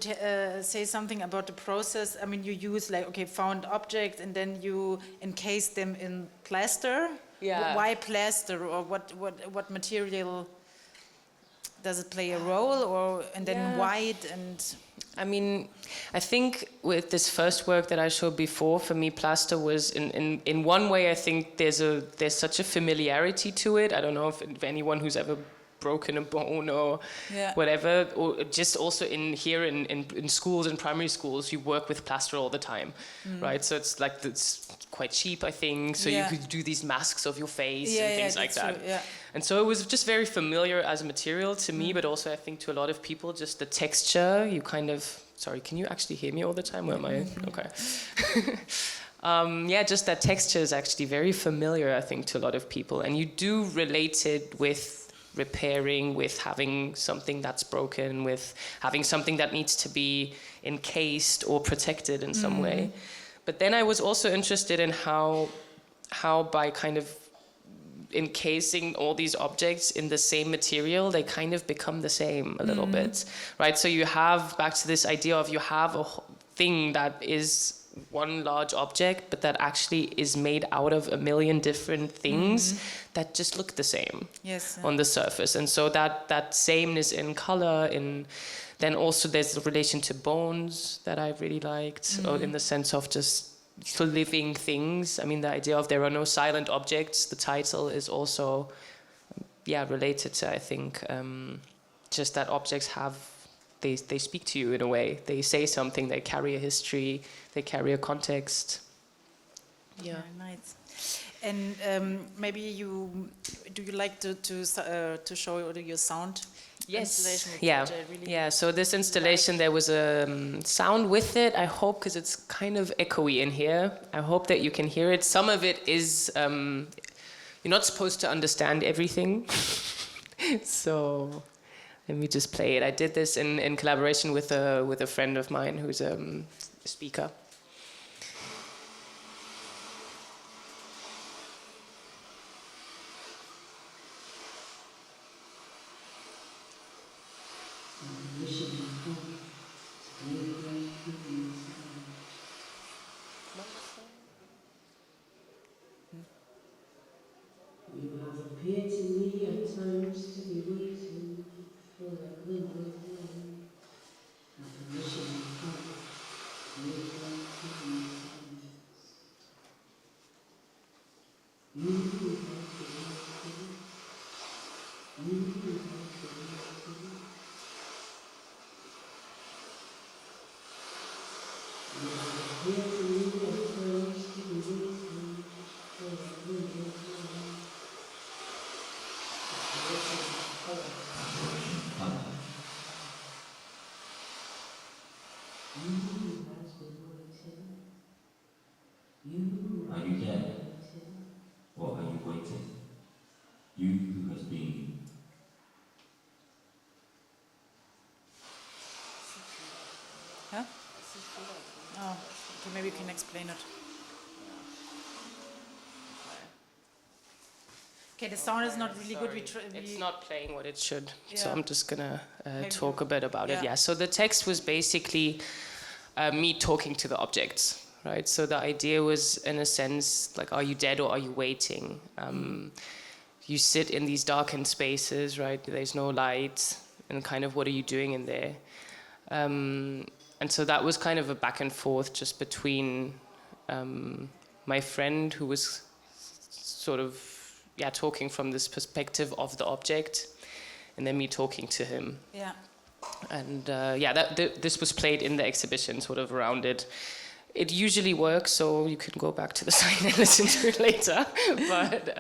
say something about the process? I mean, you use found objects, and then you encase them in plaster. Yeah. Why plaster, or what material does it play a role, and then white and? I mean, I think with this first work that I showed before, for me, plaster was in one way. I think there's such a familiarity to it. I don't know if anyone who's ever broken a bone or whatever, or just also in schools and primary schools, you work with plaster all the time, right? So it's like, it's quite cheap, I think, so you could do these masks of your face and things like that. True, yeah. And so it was just very familiar as a material to me, but also I think to a lot of people, just the texture, you kind of, sorry, can you actually hear me all the time? Where am I? Okay. Just that texture is actually very familiar, I think, to a lot of people, and you do relate it with repairing, with having something that's broken, with having something that needs to be encased or protected in some way. But then I was also interested in how by kind of encasing all these objects in the same material, they kind of become the same a little bit, right? So you have, back to this idea of, you have a thing that is one large object, but that actually is made out of a million different things that just look the same on the surface. And so that sameness in color, then also there's the relation to bones that I really liked, or in the sense of just living things. I mean, the idea of there are no silent objects, the title is also related to, I think, just that objects have, they speak to you in a way. They say something, they carry a history, they carry a context. Nice. And maybe do you like to show your sound? Yes. Installation, which Yeah. I really Yeah. So this installation, there was a sound with it. I hope, because it's kind of echoey in here. I hope that you can hear it. Some of it is you're not supposed to understand everything. So let me just play it. I did this in collaboration with a friend of mine who's a speaker. You have appeared to me at times to be waiting for that window open. A permission to come, make love to me. You have to wait. You have to wait. You have appeared to me at times to be waiting for that window open. Are you dead? Or are you waiting? You who has been. Huh? Oh, okay, maybe you can explain it. Okay, the sound is not really good. It's not playing what it should. So Yeah. I'm just gonna Maybe talk you- a bit about it. yeah. Yeah. So the text was basically me talking to the objects, right? So the idea was, in a sense, like, are you dead or are you waiting? You sit in these darkened spaces, right? There's no light, and kind of, what are you doing in there? And so that was kind of a back and forth just between my friend, who was sort of, yeah, talking from this perspective of the object, and then me talking to him. Yeah. And this was played in the exhibition, sort of around it. It usually works, so you can go back to the site and listen to it later. But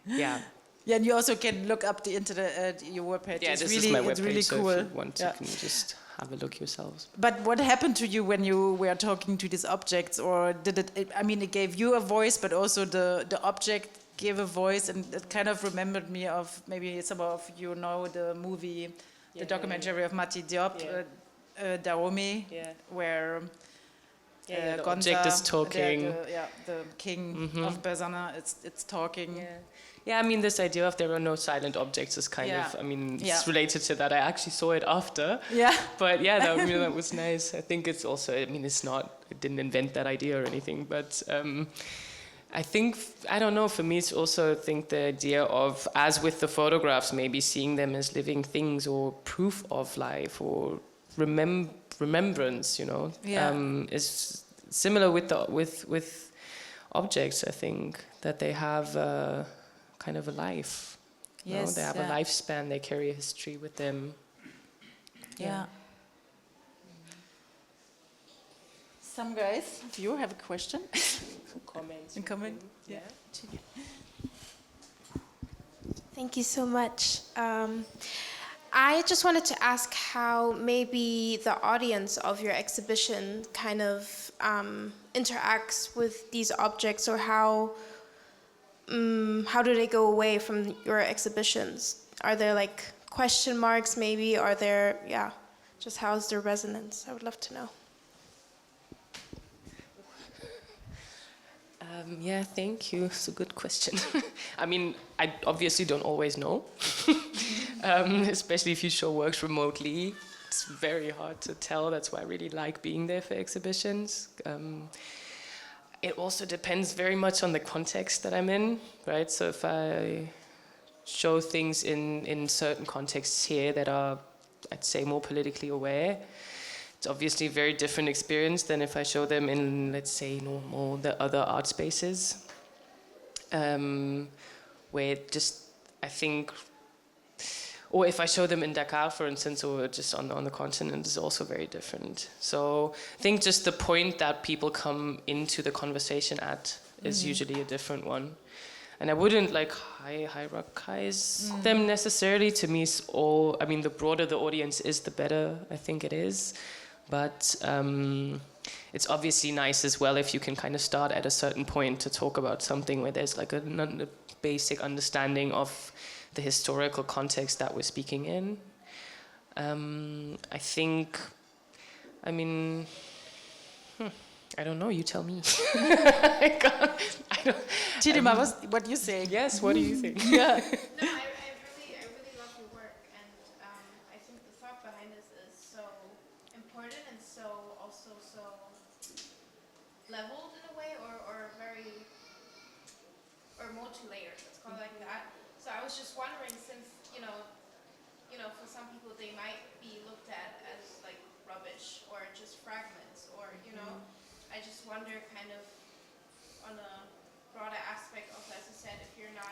yeah. Yeah, and you also can look up the internet, your webpage. Yeah, it's this really, is my it's webpage, really so cool. if you want, Yeah. you can just have a look yourselves. But what happened to you when you were talking to these objects, or did it? I mean, it gave you a voice, but also the object gave a voice, and it kind of remembered me of, maybe some of you know the movie, the documentary of Mati Diop, Dahomey, where the Gonza, object is talking. the king of Bazana, it's talking. Yeah, I mean, this idea of there are no silent objects is kind of, I mean, it's related to that. I actually saw it after. Yeah. But yeah, that was nice. I think it's also, I mean, I didn't invent that idea or anything, but I think, I don't know, for me it's also, I think, the idea of, as with the photographs, maybe seeing them as living things or proof of life or remembrance, you know, is similar with objects, I think, that they have kind of a life. You know? They have a lifespan, they carry a history with them. Yeah. Some guys, do you have a question? Comments. Comment? Yeah. Thank you so much. I just wanted to ask how maybe the audience of your exhibition kind of interacts with these objects, or how do they go away from your exhibitions? Are there like question marks maybe? Are there, just how's their resonance? I would love to know. Yeah, thank you. It's a good question. I mean, I obviously don't always know, especially if you show works remotely. It's very hard to tell. That's why I really like being there for exhibitions. It also depends very much on the context that I'm in, right? So if I show things in certain contexts here that are, I'd say, more politically aware, it's obviously a very different experience than if I show them in, let's say, normal, the other art spaces, where just, I think, or if I show them in Dakar, for instance, or just on the continent, is also very different. So I think just the point that people come into the conversation at is usually a different one. And I wouldn't like hierarchize them necessarily. To me, it's all, I mean, the broader the audience is, the better I think it is. But it's obviously nice as well if you can kind of start at a certain point to talk about something where there's like a basic understanding of the historical context that we're speaking in. I think, I mean, I don't know, you tell me. I don't. Chidima, what do you say? Yes, what do you think? Yeah. No, I really love your work, and I think the thought behind this is so important and also so leveled in a way, or very, or multi-layered. Let's call it like that. So I was just wondering, since you know, for some people they might be looked at as like rubbish or just fragments, or I just wonder, kind of on a broader aspect of, as I said, if you're not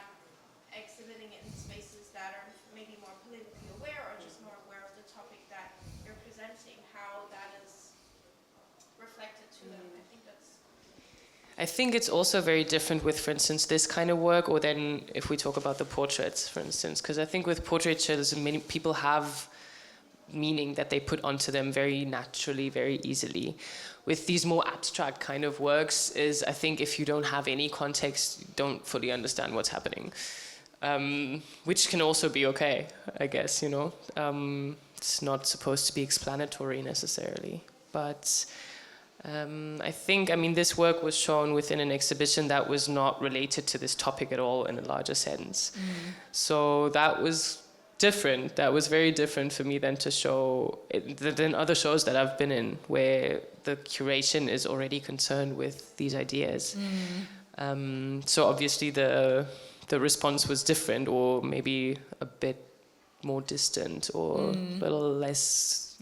exhibiting it in spaces that are maybe more politically aware or just more aware of the topic that you're presenting, how that is reflected to them. I think it's also very different with, for instance, this kind of work, or then if we talk about the portraits, for instance, because I think with portraitures, many people have meaning that they put onto them very naturally, very easily. With these more abstract kind of works is, I think if you don't have any context, you don't fully understand what's happening. Which can also be okay, I guess, It's not supposed to be explanatory necessarily. But I think, this work was shown within an exhibition that was not related to this topic at all in a larger sense. So that was different. That was very different for me than to show than other shows that I've been in, where the curation is already concerned with these ideas. So obviously the response was different, or maybe a bit more distant, or a little less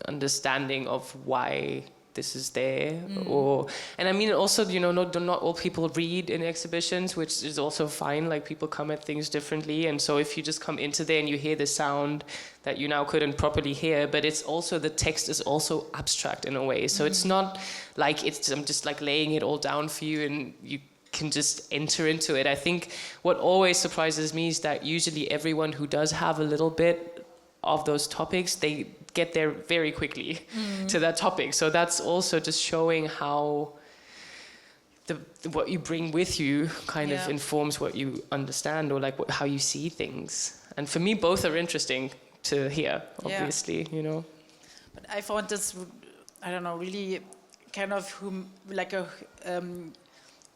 understanding of why this is there. And also, not all people read in exhibitions, which is also fine. Like, people come at things differently, and so if you just come into there and you hear the sound that you now couldn't properly hear, but it's also, the text is also abstract in a way, so it's not like I'm just like laying it all down for you and you can just enter into it. I think what always surprises me is that usually everyone who does have a little bit of those topics, they get there very quickly to that topic. So that's also just showing how what you bring with you kind of informs what you understand, or like how you see things. And for me, both are interesting to hear, obviously, But I found this, I don't know, really kind of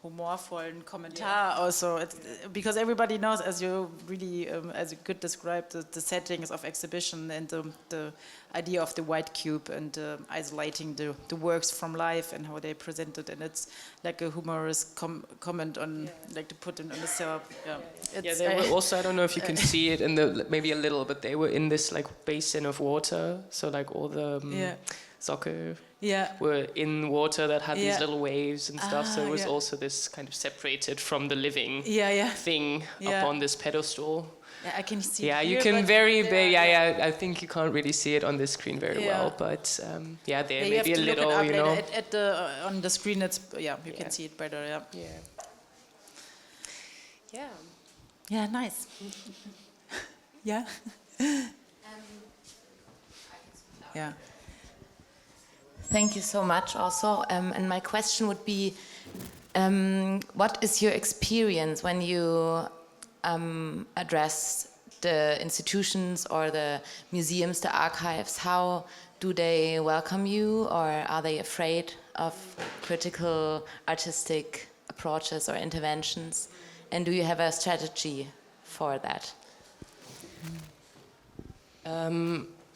humorvollen Kommentar also, because everybody knows, as you really, as you could describe the settings of exhibition and the idea of the white cube and isolating the works from life and how they present it, and it's like a humorous comment on, like, to put it on the cell. They were also, I don't know if you can see it in the, maybe a little, but they were in this like basin of water, so like all the soccer were in water that had these little waves and stuff, so it was also this kind of separated from the living thing up on this pedestal. Yeah, I can see. Yeah, it you here, can very, I think you can't really see it on this screen very well, but there maybe a little, At the on the screen, it's you can see it better. Yeah, nice. Yeah. Yeah. Thank you so much also. And my question would be, what is your experience when you address the institutions or the museums, the archives? How do they welcome you, or are they afraid of critical artistic approaches or interventions? And do you have a strategy for that?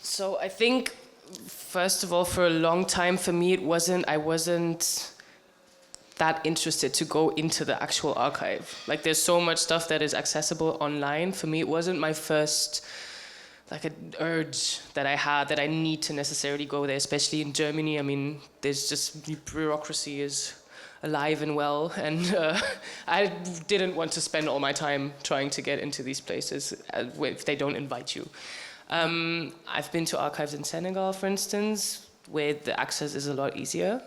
So I think, first of all, for a long time, for me, I wasn't that interested to go into the actual archive. Like, there's so much stuff that is accessible online. For me, it wasn't my first, like, an urge that I had, that I need to necessarily go there, especially in Germany. I mean, there's just, the bureaucracy is alive and well, and I didn't want to spend all my time trying to get into these places if they don't invite you. I've been to archives in Senegal, for instance, where the access is a lot easier.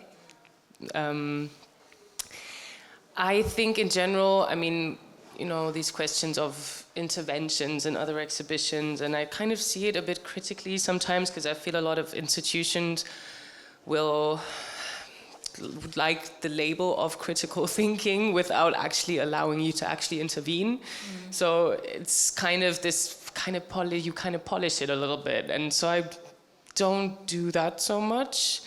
I think in general, I mean, you know, these questions of interventions and other exhibitions, and I kind of see it a bit critically sometimes because I feel a lot of institutions will like the label of critical thinking without actually allowing you to actually intervene. So it's kind of this you kind of polish it a little bit, and so I don't do that so much.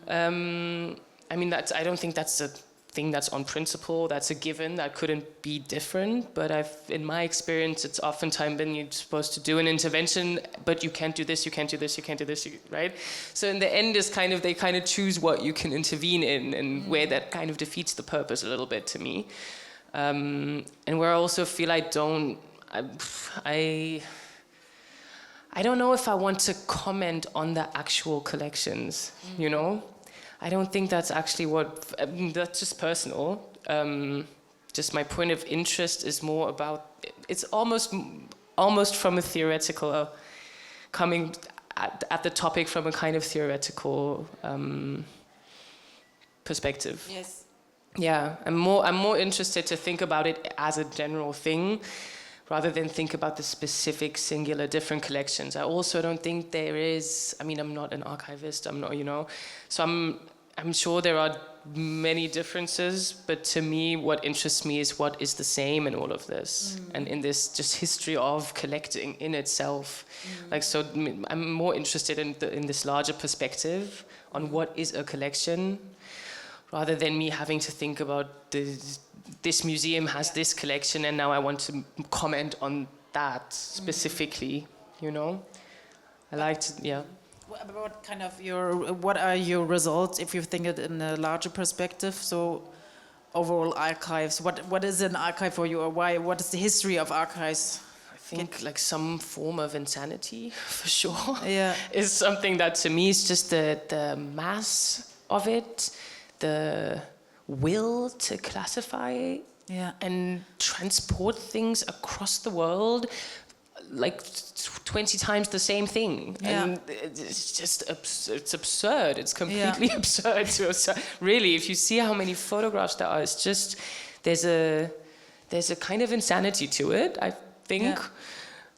I mean, I don't think that's a thing that's on principle, that's a given, that couldn't be different, but in my experience, it's oftentimes been you're supposed to do an intervention, but you can't do this, you can't do this, you can't do this, right? So in the end, they kind of choose what you can intervene in, and where that kind of defeats the purpose a little bit to me. And where I also feel I don't know if I want to comment on the actual collections, you know? I don't think that's actually that's just personal. Just my point of interest is more about, it's almost from a theoretical, coming at the topic from a kind of theoretical perspective. Yes. Yeah, I'm more interested to think about it as a general thing, rather than think about the specific, singular, different collections. I also don't think there is, I mean, I'm not an archivist, I'm not, you know, so I'm sure there are many differences, but to me, what interests me is what is the same in all of this, and in this just history of collecting in itself. Like, so I'm more interested in this larger perspective on what is a collection, rather than me having to think about this museum has this collection, and now I want to comment on that specifically, you know? I like to, yeah. What are your results if you think it in a larger perspective? So overall archives, what is an archive for you, or what is the history of archives? I think like some form of insanity, for sure. Yeah. Is something that to me is just the mass of it, the will to classify and transport things across the world, like 20 times the same thing. And it's just it's absurd. It's completely absurd really, if you see how many photographs there are, it's just there's a kind of insanity to it, I think.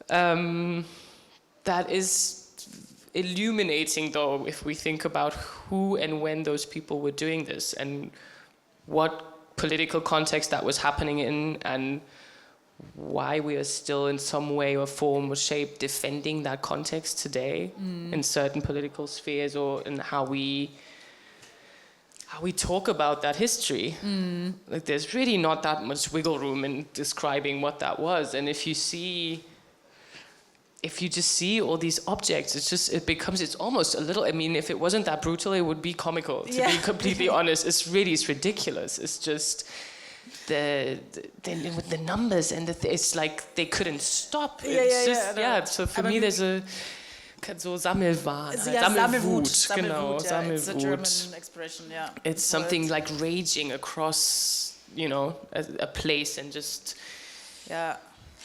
That is illuminating, though, if we think about who and when those people were doing this, and what political context that was happening in, and why we are still in some way or form or shape defending that context today in certain political spheres, or in how we talk about that history. Like, there's really not that much wiggle room in describing what that was. And if you just see all these objects, it's almost a little, I mean, if it wasn't that brutal, it would be comical, to be completely honest. It's ridiculous. It's just with the numbers and it's like they couldn't stop. So for me there's a so Sammelwahn, Sammelwut, genau, Sammelwut. It's a German expression, It's something like raging across, you know, a place and just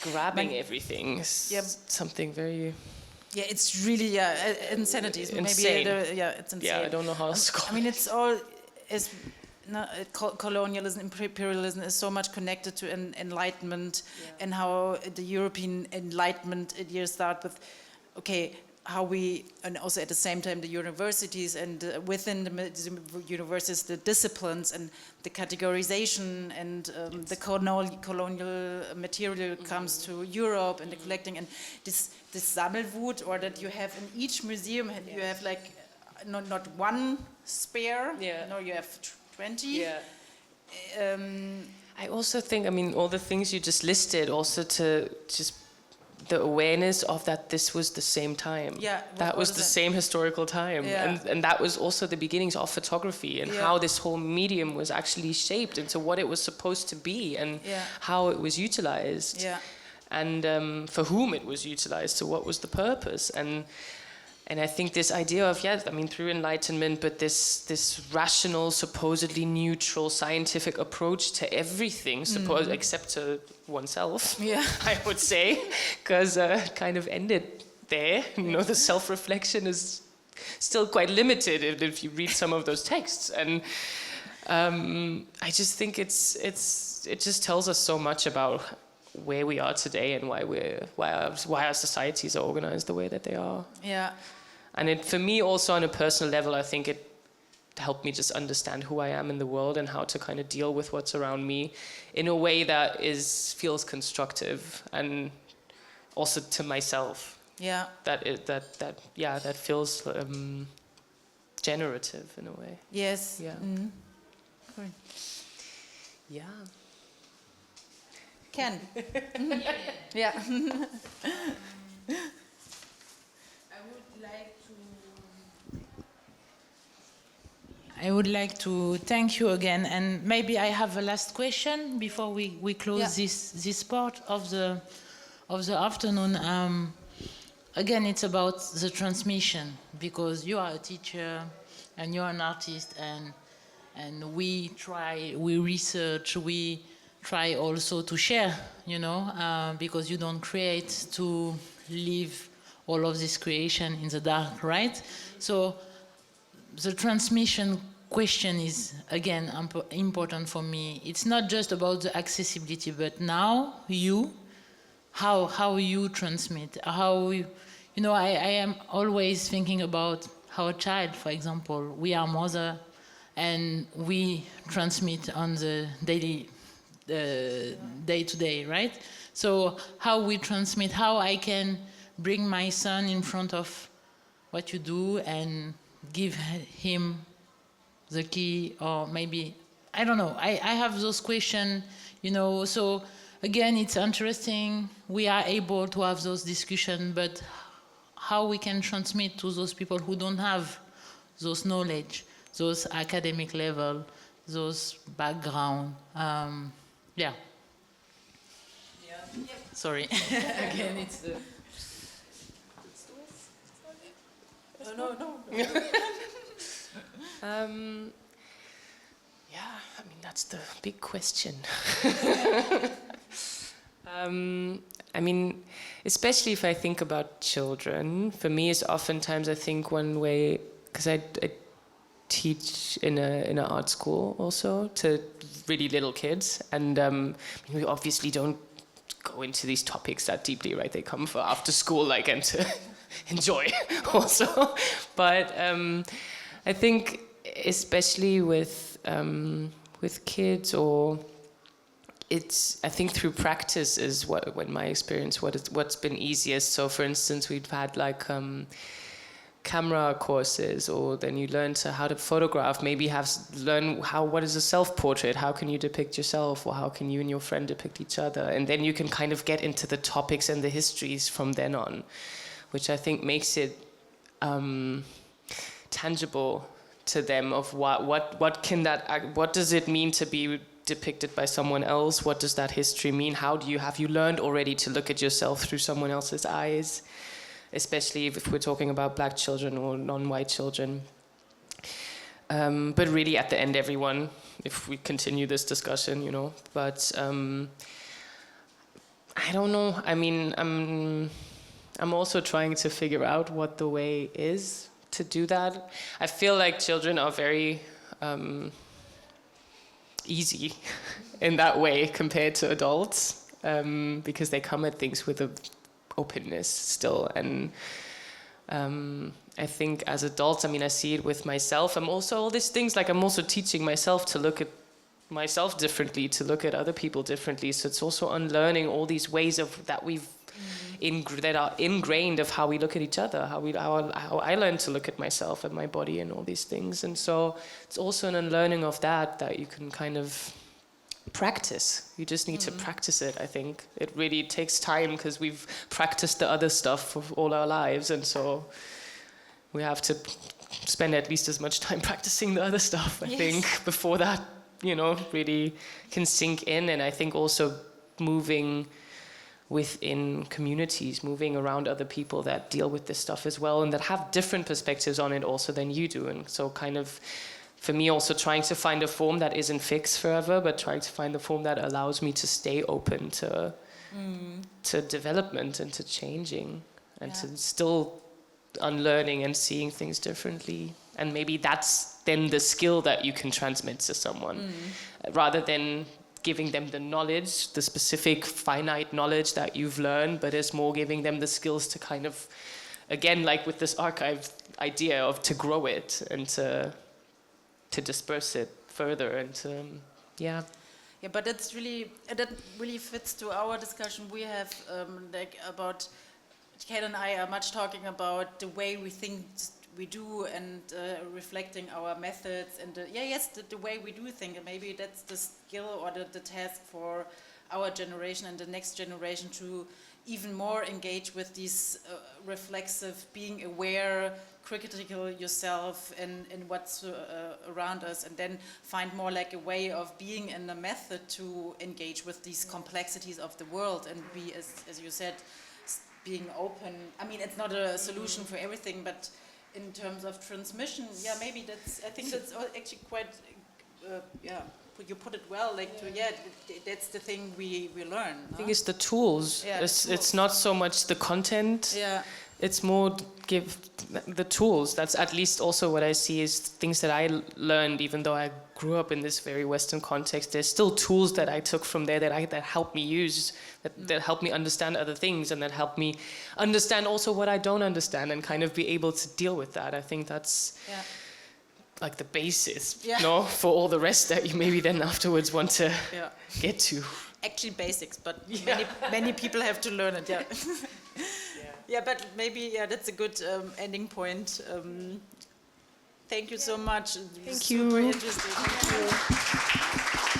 grabbing everything. It's something very... Yeah, it's really, insanity. Insane. Maybe, it's insane. Yeah, I don't know how else to call it. I mean, it's all... colonialism, imperialism is so much connected to Enlightenment, and how the European Enlightenment years start with, how we, and also at the same time the universities, and within the universities the disciplines and the categorization, and the colonial material comes to Europe, and the collecting, and this Sammelwut, or that you have in each museum, you have like not one spare, no, you have 20. I also think, I mean, all the things you just listed, also to just the awareness of that this was the same time. That was the same historical time. And that was also the beginnings of photography, and how this whole medium was actually shaped into what it was supposed to be, and how it was utilized. And for whom it was utilized, so what was the purpose. And I think this idea of, through Enlightenment, but this rational, supposedly neutral, scientific approach to everything, except to oneself, I would say, because kind of ended there. You know, the self-reflection is still quite limited if you read some of those texts. And I just think it just tells us so much about where we are today and why our societies are organized the way that they are. Yeah. And for me also on a personal level, I think it helped me just understand who I am in the world and how to kind of deal with what's around me in a way that feels constructive and also to myself. Yeah. That feels generative in a way. Yes. Yeah. Mm. Cool. Yeah. Ken. Yeah. I would like to thank you again, and maybe I have a last question before we close this part of the afternoon. Again, it's about the transmission, because you are a teacher and you're an artist, and we research, we try also to share, because you don't create to leave all of this creation in the dark, right? So the transmission question is, again, important for me. It's not just about the accessibility, but now how you transmit, I am always thinking about how a child, for example, we are mother, and we transmit on the day-to-day, right? So how we transmit, how I can bring my son in front of what you do and give him the key, or maybe, I don't know. I have those questions, so again, it's interesting. We are able to have those discussions, but how we can transmit to those people who don't have those knowledge, those academic level, those background. Yeah. Sorry. Again, it's the... No. I mean, that's the big question. I mean, especially if I think about children, for me, it's oftentimes, I think, one way, because I teach in an art school also to really little kids, and we obviously don't go into these topics that deeply, right? They come for after school, and to enjoy also. But I think especially with kids, or I think through practice is in my experience, what's been easiest. So for instance, we've had camera courses, or then you learn how to photograph, maybe learn what is a self-portrait, how can you depict yourself, or how can you and your friend depict each other, and then you can kind of get into the topics and the histories from then on, which I think makes it tangible to them of what does it mean to be depicted by someone else, what does that history mean, have you learned already to look at yourself through someone else's eyes, especially if we're talking about black children or non-white children. But really at the end, everyone, if we continue this discussion, but I don't know. I mean, I'm also trying to figure out what the way is to do that. I feel like children are very easy in that way compared to adults, because they come at things with a openness still, and I think as adults, I see it with myself. I'm also all these things, I'm also teaching myself to look at myself differently, to look at other people differently. So it's also unlearning all these ways that are ingrained of how we look at each other, how I learned to look at myself and my body and all these things. And so it's also an unlearning of that you can kind of practice. You just need to practice it, I think. It really takes time, because we've practiced the other stuff for all our lives, and so we have to spend at least as much time practicing the other stuff, I think, before that, really can sink in. And I think also moving within communities, moving around other people that deal with this stuff as well, and that have different perspectives on it also than you do. And so kind of, for me, also trying to find a form that isn't fixed forever, but trying to find a form that allows me to stay open to development and to changing, and to still unlearning and seeing things differently. And maybe then the skill that you can transmit to someone, rather than giving them the knowledge, the specific finite knowledge that you've learned, but it's more giving them the skills to kind of, again, like with this archive idea of to grow it and to disperse it further and to, yeah. Yeah, but that's really, that really fits to our discussion we have, like about, Kate and I are much talking about the way we think we do and reflecting our methods and the way we do think, and maybe that's the skill or the task for our generation and the next generation to even more engage with these reflexive, being aware, critical yourself in what's around us, and then find more like a way of being in the method to engage with these complexities of the world and be, as you said, being open. I mean, it's not a solution for everything, but in terms of transmission, yeah, maybe that's, I think that's actually quite, you put it well, like, that's the thing we learn. I think it's the tools. Yeah, It's not so much the content. Yeah. It's more give the tools. That's at least also what I see is things that I learned, even though I grew up in this very Western context. There's still tools that I took from there that help me use, that help me understand other things, and that help me understand also what I don't understand and kind of be able to deal with that. I think that's like the basis, for all the rest that you maybe then afterwards want to get to. Actually basics, but many people have to learn it, Yeah, but maybe, that's a good ending point. Thank you so much. Thank you. Super interesting. Thank you.